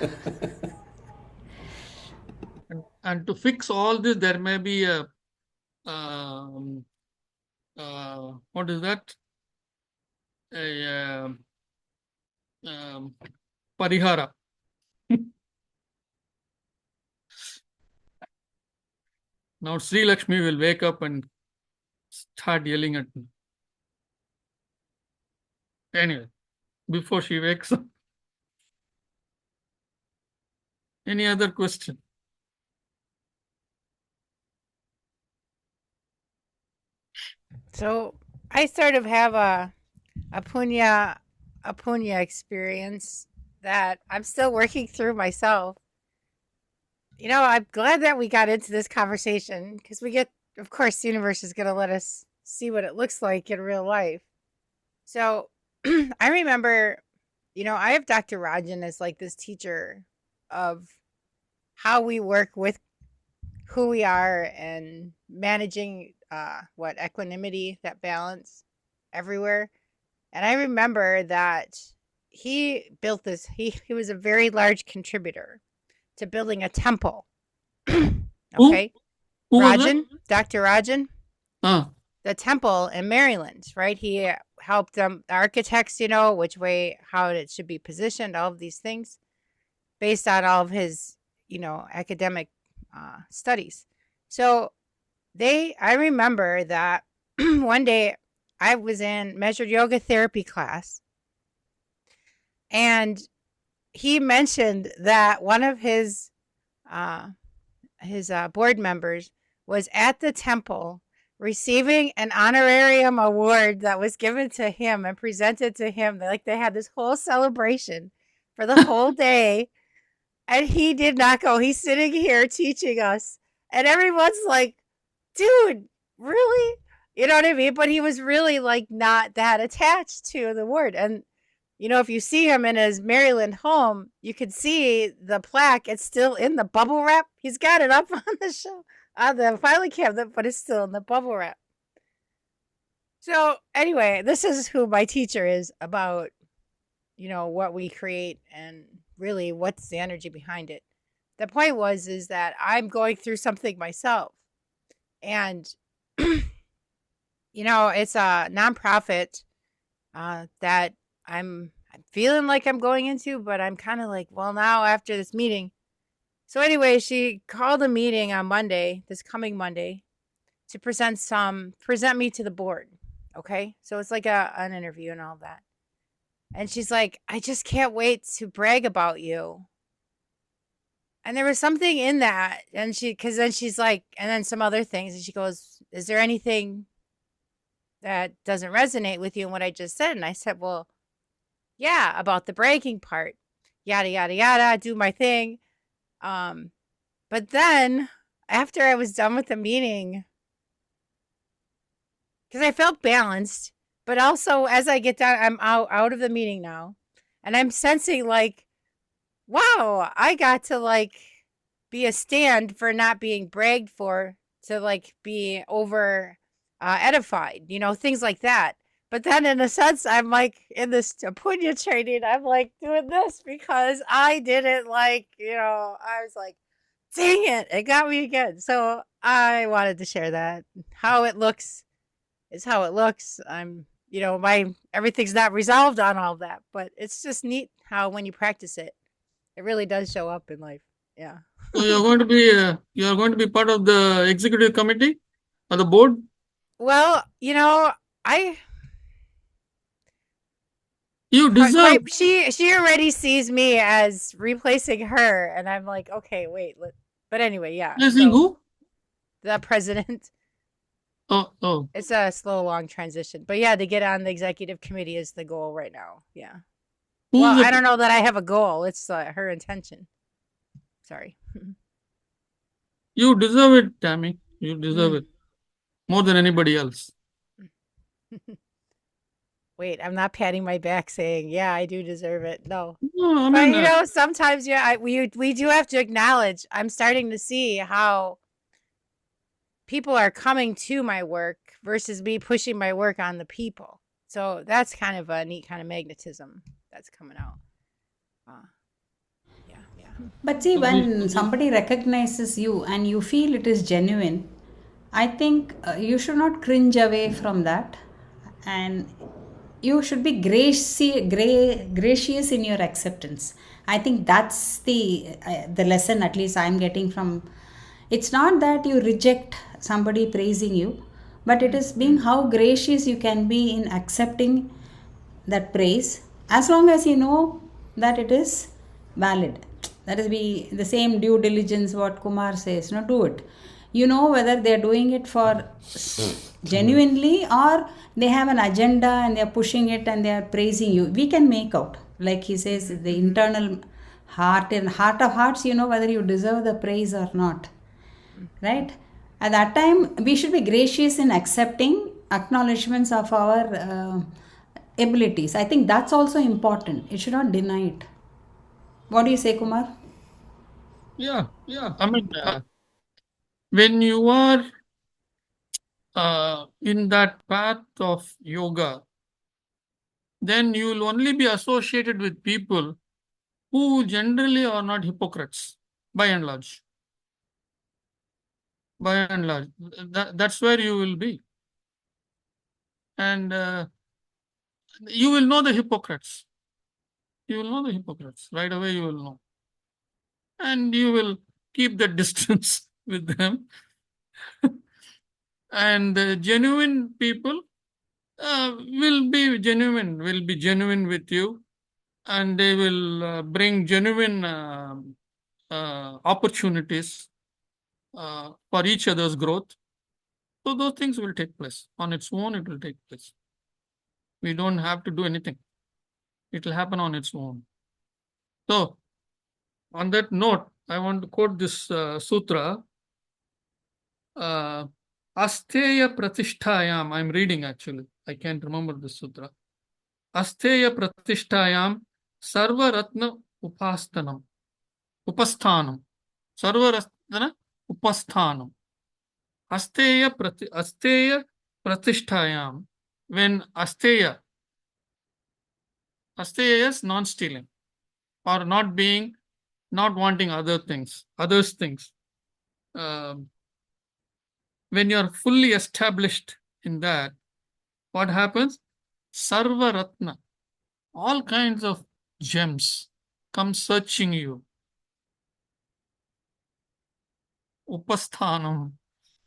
E: And to fix all this, there may be a what is that? A parihara. Now Sri Lakshmi will wake up and start yelling at me. Anyway, before she wakes up. Any other question?
B: So I sort of have a punya experience that I'm still working through myself. You know, I'm glad that we got into this conversation because we get, of course, the universe is going to let us see what it looks like in real life. So I remember, you know, I have Dr. Rajan as like this teacher of how we work with who we are and managing equanimity, that balance everywhere. And I remember that he built this, he was a very large contributor to building a temple. Okay.
E: Who was
B: Rajan, Dr. Rajan,
E: that?
B: the temple in Maryland, right? He helped them, architects, you know, which way, how it should be positioned, all of these things based on all of his, you know, academic studies. So I remember that one day I was in measured yoga therapy class and he mentioned that one of his board members was at the temple receiving an honorarium award that was given to him and presented to him. They had this whole celebration for the whole day, and he did not go. He's sitting here teaching us, and everyone's like, dude, really? You know what I mean? But he was really like not that attached to the word. And you know, if you see him in his Maryland home, you could see the plaque. It's still in the bubble wrap. He's got it up on the show, on the filing cabinet, but it's still in the bubble wrap. So anyway, this is who my teacher is about, you know, what we create and really what's the energy behind it. The point is that I'm going through something myself. And, you know, it's a nonprofit that I'm feeling like I'm going into, but I'm kind of like, well, now after this meeting. So anyway, she called a meeting on Monday, this coming Monday, to present me to the board. Okay. So it's like an interview and all that. And she's like, I just can't wait to brag about you. And there was something in that. And because then she's like, and then some other things. And she goes, is there anything that doesn't resonate with you in what I just said? And I said, well, yeah, about the bragging part, yada, yada, yada, do my thing. But then after I was done with the meeting, because I felt balanced, but also as I get done, I'm out of the meeting now. And I'm sensing like, wow, I got to like be a stand for not being bragged for, to like be over edified, you know, things like that. But then in a sense, I'm like in this punya training, I'm like doing this because I didn't like, you know, I was like, dang it got me again. So I wanted to share that. How it looks is how it looks. I'm, you know, everything's not resolved on all that, but it's just neat how when you practice it, it really does show up in life. Yeah.
E: So you're going to be part of the executive committee or the board?
B: Well, you know,
E: You deserve.
B: She already sees me as replacing her, and I'm like, okay, wait. But anyway, yeah.
E: Replacing who?
B: The president.
E: Oh.
B: It's a slow, long transition. But yeah, to get on the executive committee is the goal right now. Yeah. Well, I don't know that I have a goal. It's her intention. Sorry.
E: You deserve it, Tammy. You deserve it more than anybody else.
B: Wait, I'm not patting my back saying, yeah, I do deserve it. No.
E: No, I
B: But
E: mean,
B: you know, sometimes we do have to acknowledge. I'm starting to see how people are coming to my work versus me pushing my work on the people. So that's kind of a neat kind of magnetism that's coming out. Yeah.
D: But see, when somebody recognizes you and you feel it is genuine, I think you should not cringe away from that. And you should be gracious in your acceptance. I think that's the lesson, at least I'm getting from. It's not that you reject somebody praising you, but it is being how gracious you can be in accepting that praise, as long as you know that it is valid. That is, be the same due diligence what Kumar says. No, do it. You know whether they are doing it for genuinely, or they have an agenda and they are pushing it and they are praising you. We can make out, like he says, the internal heart, and heart of hearts, you know whether you deserve the praise or not, right? At that time we should be gracious in accepting acknowledgements of our abilities. I think that's also important. It should not deny it. What do you say, Kumar?
E: Yeah. I mean, when you are in that path of yoga, then you will only be associated with people who generally are not hypocrites, by and large. By and large, that's where you will be. And you will know the hypocrites. You will know the hypocrites. Right away you will know. And you will keep the distance with them. And the genuine people will be genuine with you, and they will bring genuine opportunities for each other's growth. So those things will take place. On its own, it will take place. We don't have to do anything. It will happen on its own. So, on that note, I want to quote this sutra. Asteya Pratishtayam. I'm reading actually. I can't remember this sutra. Asteya Pratishtayam Sarva Ratna Upasthanam. Upasthanam. Sarva Ratna Upasthanam. Asteya Pratishtayam. When Asteya is non-stealing, or not wanting others' things. When you're fully established in that, what happens? Sarva Ratna, all kinds of gems come searching you. Upasthanam,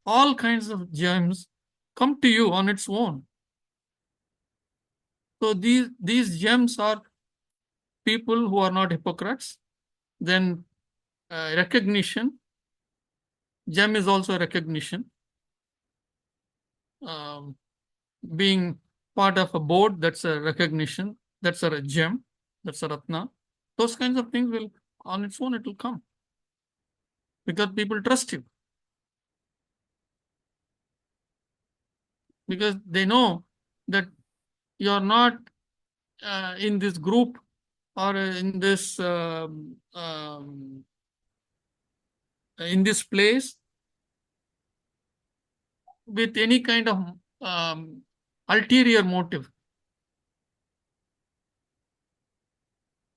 E: all kinds of gems come to you on its own. So these gems are people who are not hypocrites. Then recognition. Gem is also recognition. Being part of a board, that's a recognition. That's a gem. That's a ratna. Those kinds of things will, on its own, it will come. Because people trust you. Because they know that you're not in this group or in this place with any kind of ulterior motive.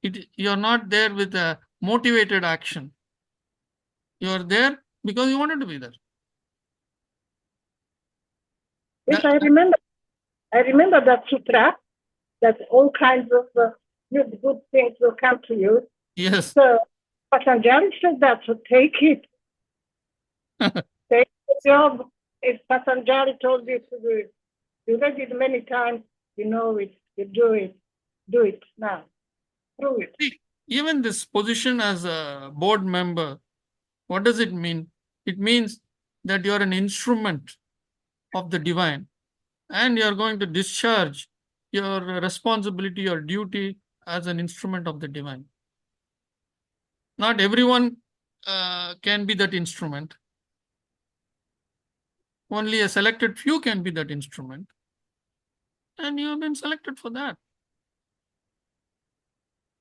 E: You're not there with a motivated action. You're there because you wanted to be there.
H: Yes, I remember that sutra, that all kinds of good things will come to you.
E: Yes.
H: So Patanjali said that, so take it. Take the job. If Patanjali told you to do it, you read it many times, you know it, you do it. Do it now. Prove it.
E: See, even this position as a board member, what does it mean? It means that you're an instrument of the divine, and you're going to discharge your responsibility or duty as an instrument of the divine. Not everyone can be that instrument. Only a selected few can be that instrument. And you have been selected for that.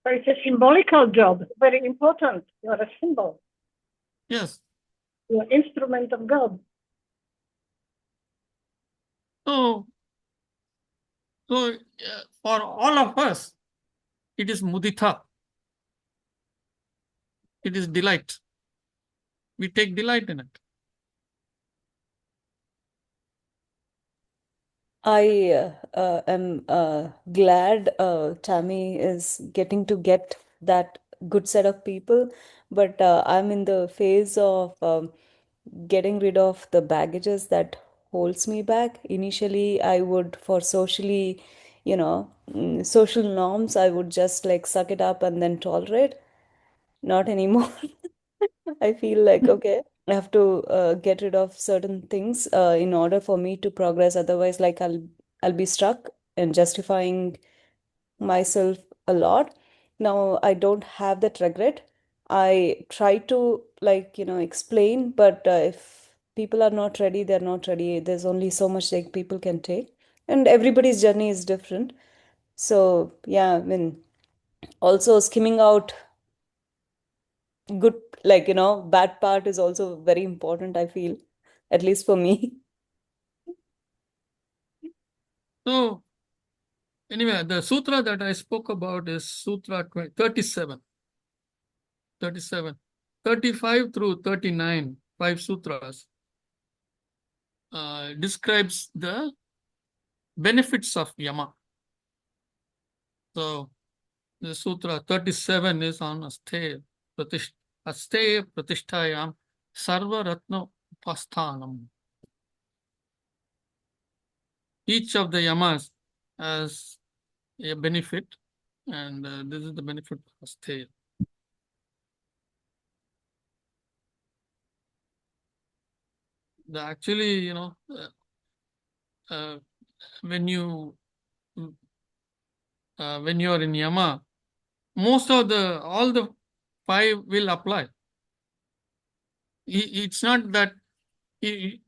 H: So it's a symbolical job, very important. You're a symbol.
E: Yes.
H: You're an instrument of God.
E: So for all of us, it is mudita. It is delight. We take delight in it.
G: I am glad Tammy is getting to get that good set of people, but I'm in the phase of getting rid of the baggages that holds me back. Initially, I would, for socially social norms, I would just like suck it up and then tolerate. Not anymore. I feel like, okay, I have to get rid of certain things in order for me to progress. Otherwise, like I'll be stuck and justifying myself a lot. Now I don't have that regret. I try to like, explain, but if people are not ready, they're not ready. There's only so much like people can take, and everybody's journey is different. So yeah, I mean, also skimming out good, like, bad part is also very important, I feel, at least for me.
E: So anyway, the sutra that I spoke about is Sutra 37. 37. 35 through 39, 5 sutras, describes the benefits of yama. So the sutra 37 is on Asteya Pratishtayam Sarva Ratna Upasthanam. Each of the yamas has a benefit, and this is the benefit of Asteya. Actually, uh, when you are in yama, most of all the 5 will apply. It's not that you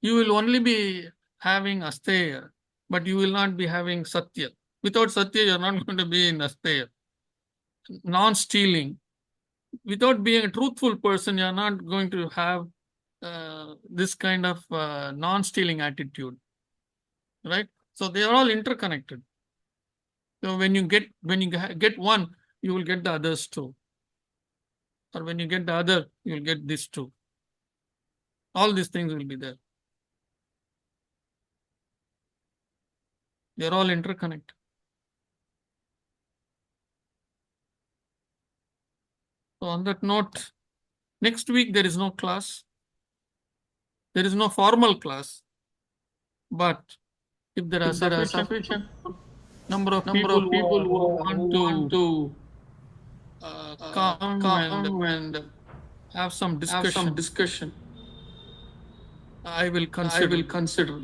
E: will only be having asteya, but you will not be having satya. Without satya, you're not going to be in asteya. Non-stealing. Without being a truthful person, you're not going to have this kind of non-stealing attitude, right? So they are all interconnected. So when you get one, you will get the others too. Or when you get the other, you will get this too. All these things will be there. They are all interconnected. So on that note, next week there is no class. There is no formal class. But if there are sufficient number of people who want to come and have some discussion, I will consider.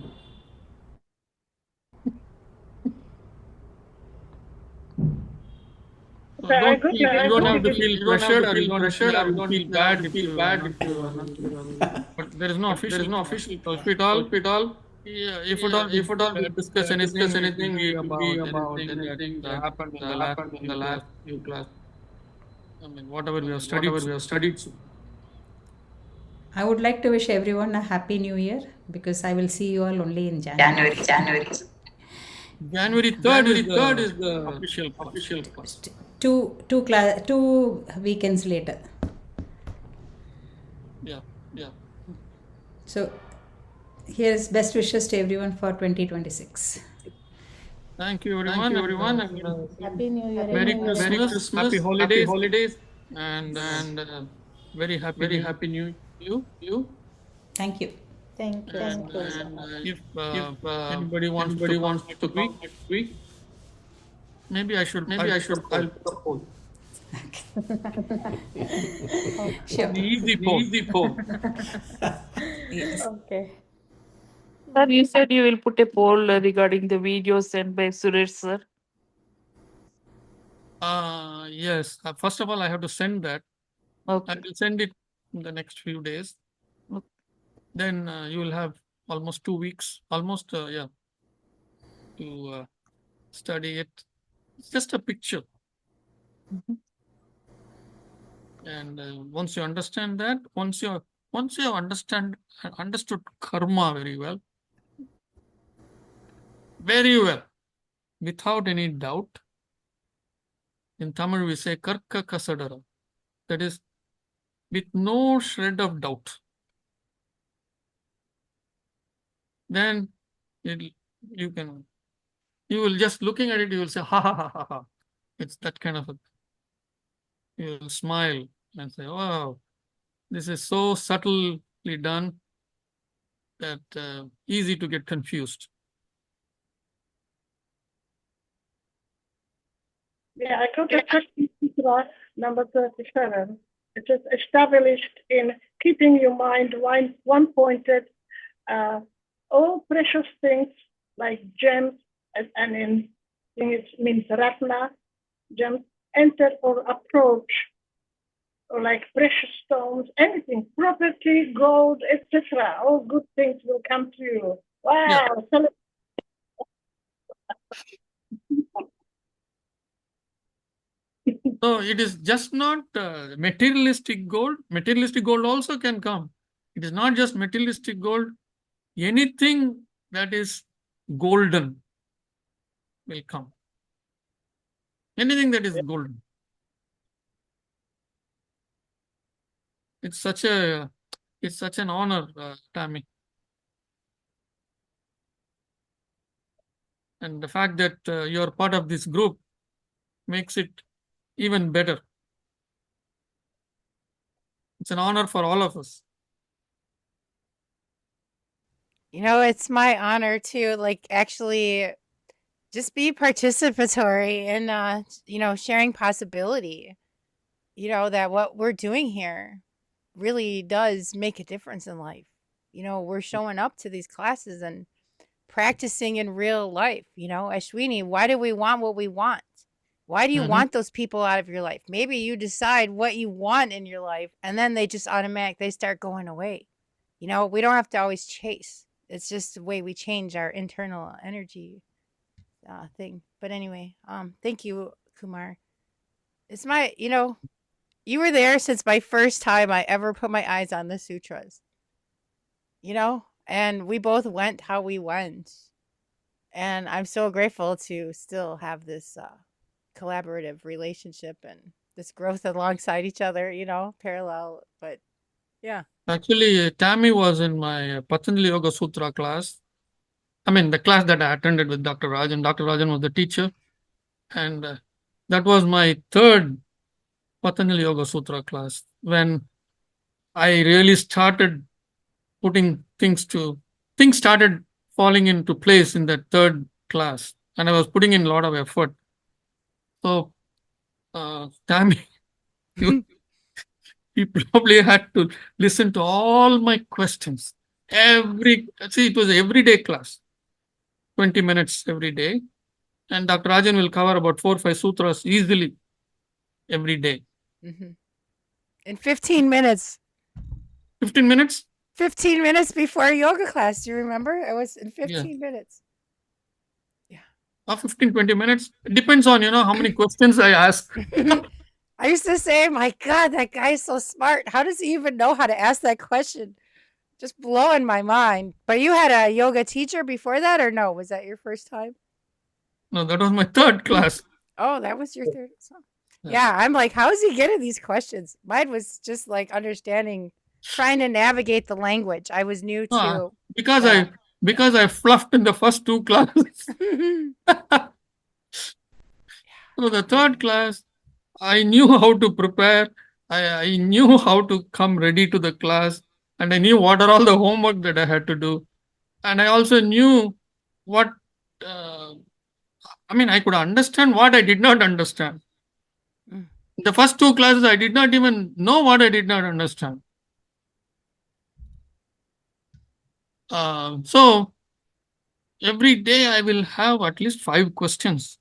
E: So
H: Okay, I got
E: you don't have to
H: it.
E: feel pressured, or you don't have to feel bad if you are not. But there is no official class. So if at all, yeah, if at all we discuss anything, it will be about anything that happened in the last few class. I mean, whatever we have studied.
D: I would like to wish everyone a happy new year because I will see you all only in January.
E: January 3rd is the official class.
D: Two weekends later.
E: Yeah.
D: So here's best wishes to everyone for 2026.
E: Thank you, everyone.
J: Happy New Year.
E: Merry
J: everyone.
E: Christmas, happy holidays, and very happy new you.
D: Thank you.
J: Thank you.
E: And if anybody wants to come next week, maybe I'll put a poll.
D: Sure.
E: The easy poll.
J: Okay.
K: Sir, you said you will put a poll regarding the video sent by Suresh, sir.
E: Yes. First of all, I have to send that.
K: Okay.
E: I will send it in the next few days.
K: Okay.
E: Then you will have almost 2 weeks, to study it. It's just a picture.
K: Mhm.
E: And once you understand that, once you have understood karma very well, without any doubt, in Tamil we say karka kasadara, that is, with no shred of doubt, then you will just looking at it, you will say ha ha ha ha ha. It's that kind of you will smile and say, wow, this is so subtly done that easy to get confused.
H: Yeah, I got a question, Sutra number 37. It is established in keeping your mind one-pointed, all precious things like gems, and in it means ratna, gems, enter or approach, or like precious stones, anything, property, gold, etc. All good things will come to you.
E: Yeah.
H: Wow.
E: So it is just not materialistic gold. Materialistic gold also can come. It is not just materialistic gold. Anything that is golden will come. Anything that is golden. It's such an honor, Tammy. And the fact that you're part of this group makes it even better. It's an honor for all of us.
B: You know, it's my honor to like actually just be participatory in sharing possibility. That what we're doing here really does make a difference in life. We're showing up to these classes and practicing in real life. Ashwini, why do we want what we want? Why do you want those people out of your life? Maybe you decide what you want in your life and then they just they start going away. We don't have to always chase. It's just the way we change our internal energy thing. But anyway, thank you, Kumar. It's you were there since my first time I ever put my eyes on the sutras. And we both went how we went. And I'm so grateful to still have this collaborative relationship and this growth alongside each other, parallel. But yeah.
E: Actually, Tammy was in my Patanjali Yoga Sutra class. I mean, the class that I attended with Dr. Rajan. Dr. Rajan was the teacher. And that was my third Patanjali Yoga Sutra class when I really started putting things started falling into place in that third class. And I was putting in a lot of effort. So, Tammy, you probably had to listen to all my questions. It was everyday class, 20 minutes every day. And Dr. Rajan will cover about 4 or 5 sutras easily every day.
B: In 15 minutes.
E: 15 minutes?
B: 15 minutes before yoga class. Do you remember? It was in 15 minutes. Yeah.
E: 15, 20 minutes. It depends on, how many questions I ask.
B: I used to say, my God, that guy's so smart. How does he even know how to ask that question? Just blowing my mind. But you had a yoga teacher before that, or no? Was that your first time?
E: No, that was my third class.
B: Oh, that was your third. Yeah, I'm like, how is he getting these questions? Mine was just like understanding, trying to navigate the language. I was new to.
E: Because I fluffed in the first 2 classes. So the third class, I knew how to prepare. I knew how to come ready to the class. And I knew what are all the homework that I had to do. And I also knew what, I could understand what I did not understand. The first 2 classes, I did not even know what I did not understand. So every day I will have at least 5 questions.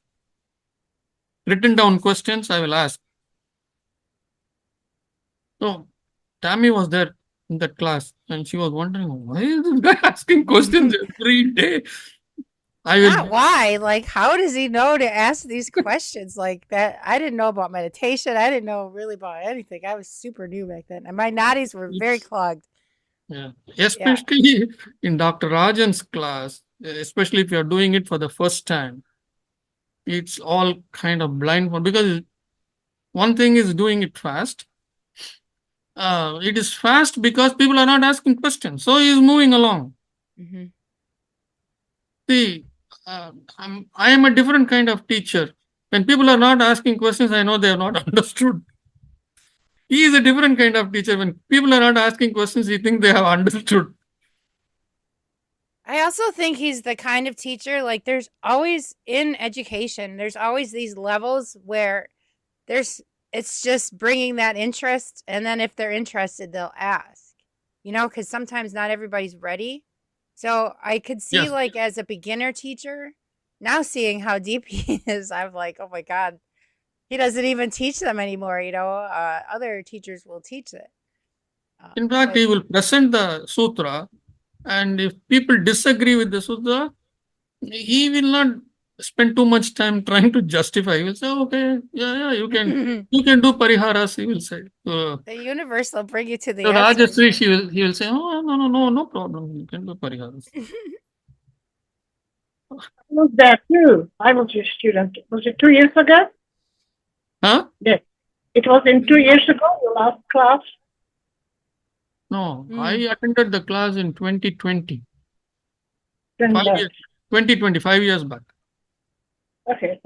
E: Written down questions I will ask. So Tammy was there in that class and she was wondering, why is this guy asking questions every day?
B: Not why. Like, how does he know to ask these questions like that? I didn't know about meditation. I didn't know really about anything. I was super new back then. And my nadis were very clogged.
E: Yeah. Especially in Dr. Rajan's class, especially if you're doing it for the first time, it's all kind of blindfold because one thing is doing it fast. It is fast because people are not asking questions. So he's moving along. See, I am a different kind of teacher. When people are not asking questions, I know they have not understood. He is a different kind of teacher. When people are not asking questions, he thinks they have understood.
B: I also think he's the kind of teacher, like, there's always in education, there's always these levels where there's it's just bringing that interest, and then if they're interested, they'll ask. Because sometimes not everybody's ready. So I could see,
E: Yes.
B: like, as a beginner teacher, now seeing how deep he is, I'm like, oh my God, he doesn't even teach them anymore. Other teachers will teach it.
E: In fact,
B: But
E: he will present the sutra, and if people disagree with the sutra, he will not spend too much time trying to justify. He will say, "Okay, yeah, you
B: the
E: can do pariharas." He will say.
B: universe will bring you to the
E: So
B: answer.
E: Rajasri, he will say, "Oh, no problem. You can do pariharas."
H: I was there too. I was a student. Was it 2 years ago?
E: Huh?
H: Yes. It was in 2 years ago, your last class.
E: No, I attended the class in 2020.
H: Then
E: 5 years, 2020, 5 years back.
H: okay.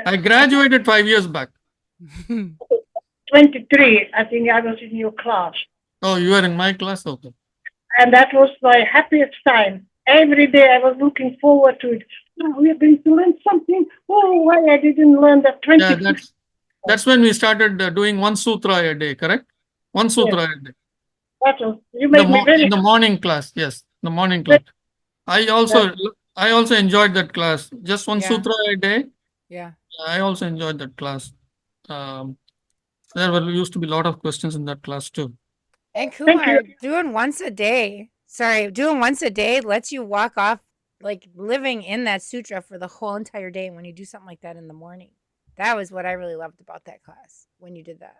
E: I graduated 5 years back.
H: 23, I think I was in your class.
E: Oh, you are in my class? Okay.
H: And that was my happiest time. Every day I was looking forward to it. Oh, we are going to learn something. Oh, why I didn't learn that 20.
E: Yeah, that's when we started doing one sutra a day, correct? One sutra a day.
H: That was, you made me very
E: In the morning class, yes, the morning class. I also enjoyed that class. Just one
B: Yeah.
E: sutra a day.
B: Yeah.
E: I also enjoyed that class. There used to be a lot of questions in that class too.
B: And
H: Thank
B: Kumar,
H: you.
B: doing once a day lets you walk off like living in that sutra for the whole entire day when you do something like that in the morning. That was what I really loved about that class when you did that.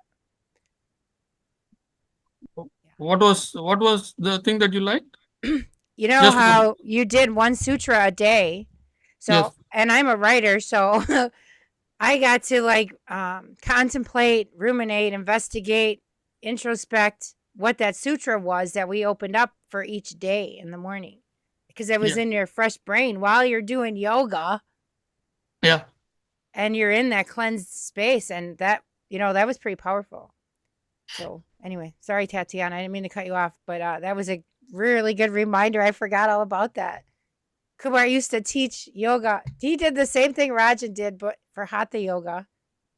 E: What was the thing that you liked?
B: You know
E: Just
B: how you did one sutra a day. So,
E: yes.
B: and I'm a writer, so I got to like contemplate, ruminate, investigate, introspect what that sutra was that we opened up for each day in the morning, because it was
E: Yeah.
B: in your fresh brain while you're doing yoga.
E: Yeah.
B: And you're in that cleansed space, and that that was pretty powerful. So anyway, sorry Tatiana, I didn't mean to cut you off, but that was a really good reminder. I forgot all about that. Kumar used to teach yoga. He did the same thing Rajan did, but for hatha yoga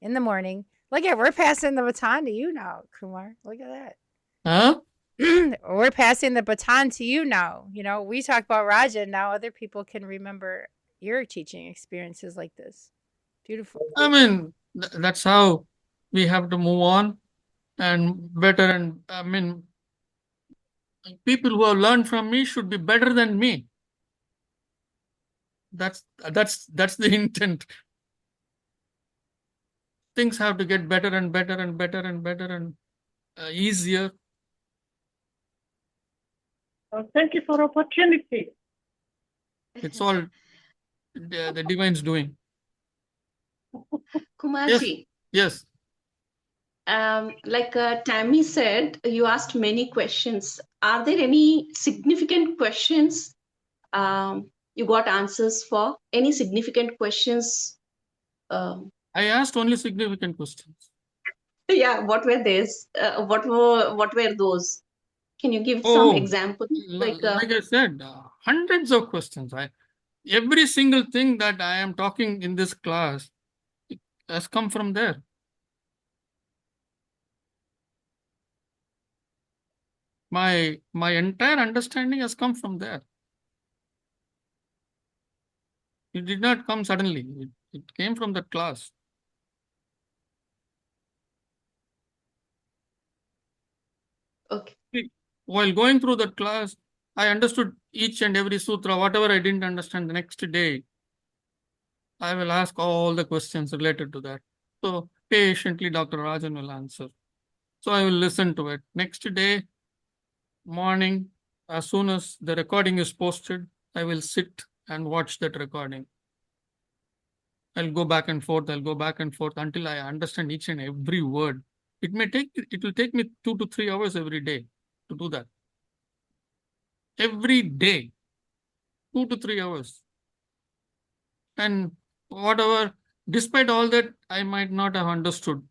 B: in the morning. Look at, we're passing the baton to you now, Kumar. Look at that.
E: Huh?
B: We're passing the baton to you now. We talk about Rajan. Now other people can remember your teaching experiences like this. Beautiful.
E: I mean, that's how we have to move on and better. And I mean, people who have learned from me should be better than me. That's the intent. Things have to get better and better and better and better and easier.
H: Well, thank you for opportunity.
E: It's all the divine's doing.
L: Kumarji,
E: Yes.
L: like Tammy said, you asked many questions. Are there any significant questions you got answers for? Any significant questions?
E: I asked only significant questions.
L: Yeah, what were these? What were those? Can you give some examples?
E: Like I said, hundreds of questions. Every single thing that I am talking in this class has come from there. My entire understanding has come from there. It did not come suddenly. It came from that class.
L: Okay.
E: While going through that class, I understood each and every sutra. Whatever I didn't understand the next day, I will ask all the questions related to that. So patiently, Dr. Rajan will answer. So I will listen to it. Next day, morning, as soon as the recording is posted, I will sit and watch that recording. I'll go back and forth. I'll go back and forth until I understand each and every word. It will take me 2 to 3 hours every day to do that. Every day, 2 to 3 hours. And whatever, despite all that, I might not have understood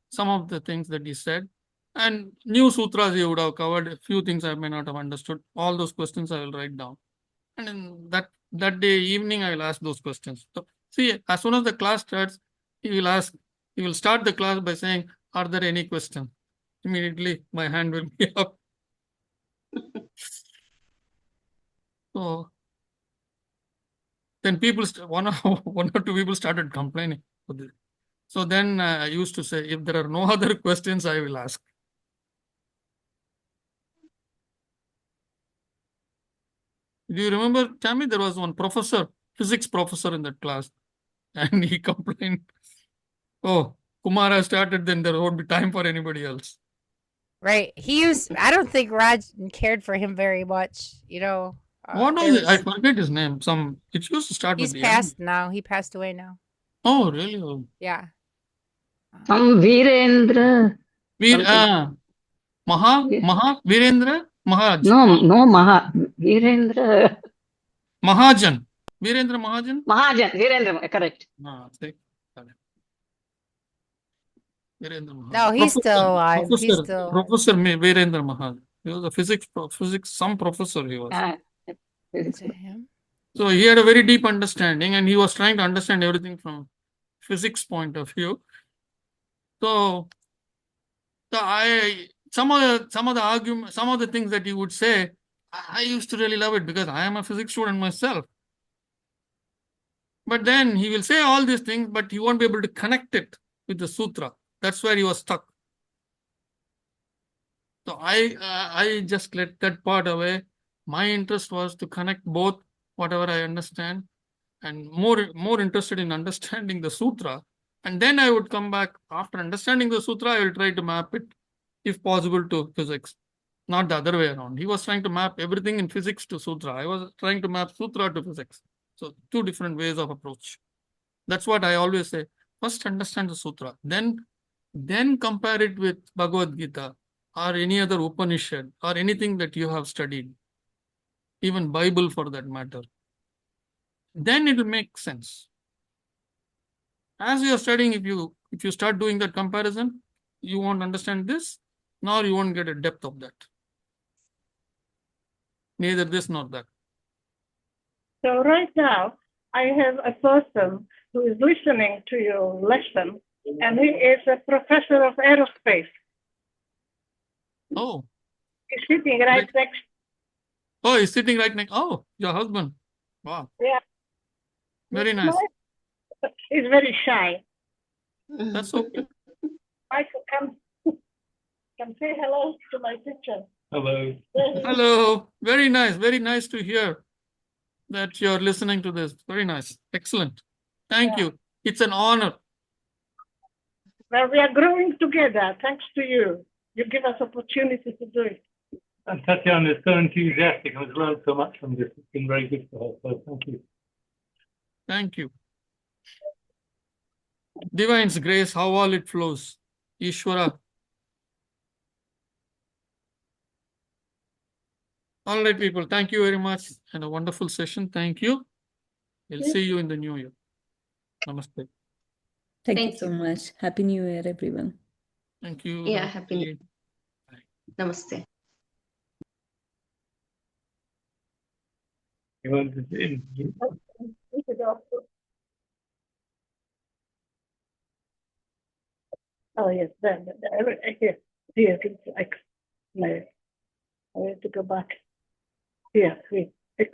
E: some of the things that he said. And new sutras you would have covered. A few things I may not have understood. All those questions I will write down. And in that day evening, I will ask those questions. So, see, as soon as the class starts, he will start the class by saying, "Are there any questions?" Immediately, my hand will be up. So then one or two people started complaining. So then I used to say, if there are no other questions, I will ask. Do you remember, Tammy, there was one professor, physics professor in that class, and he complained, "Oh, Kumara started, then there won't be time for anybody else."
B: Right. I don't think Raj cared for him very much.
E: What was it? I forget his name. It used to start with
B: He's
E: the M.
B: passed now. He passed away now.
E: Oh, really? Oh.
B: Yeah.
M: Some Virendra.
E: Virendra Maharaj.
M: No, Virendra.
E: Mahajan. Virendra Mahajan?
M: Mahajan, Virendra, correct.
E: Virendra Mahajan.
B: No, he's still alive. He's still alive.
E: Professor Virendra Mahajan. He was a physics, some professor he was.
B: Is it him?
E: So he had a very deep understanding and he was trying to understand everything from physics point of view. So some of the argument, some of the things that he would say, I used to really love it because I am a physics student myself. But then he will say all these things, but he won't be able to connect it with the sutra. That's where he was stuck. So I just let that part away. My interest was to connect both whatever I understand and more interested in understanding the sutra. And then I would come back after understanding the sutra, I will try to map it, if possible, to physics, not the other way around. He was trying to map everything in physics to sutra. I was trying to map sutra to physics. So two different ways of approach. That's what I always say. First understand the sutra, then compare it with Bhagavad Gita or any other Upanishad or anything that you have studied, even Bible for that matter. Then it will make sense. As you are studying, if you start doing that comparison, you won't understand this, nor you won't get a depth of that. Neither this nor that.
H: So right now, I have a person who is listening to your lesson, and he is a professor of aerospace.
E: Oh.
H: He's sitting right next.
E: Oh, he's sitting right next. Oh, your husband. Wow.
H: Yeah.
E: Very nice.
H: He's very shy.
E: That's okay.
H: Michael, come say hello to my picture.
E: Hello. Hello. Very nice. Very nice to hear that you're listening to this. Very nice. Excellent. Thank you. It's an honor.
H: Well, we are growing together, thanks to you. You give us opportunity to do it.
N: And Tatiana is so enthusiastic and has learned so much from this. It's been very good for her. So thank you.
E: Thank you. Divine's grace, how all it flows. Ishwara. All right, people. Thank you very much. And a wonderful session. Thank you. We'll see you in the new year. Namaste.
G: Thank you so much. Happy New Year, everyone.
E: Thank you.
L: Yeah, happy New Year. Namaste.
N: You want to do
H: Oh, yes, then. Here, it's like, no, I have to go back. Here, 3, 6.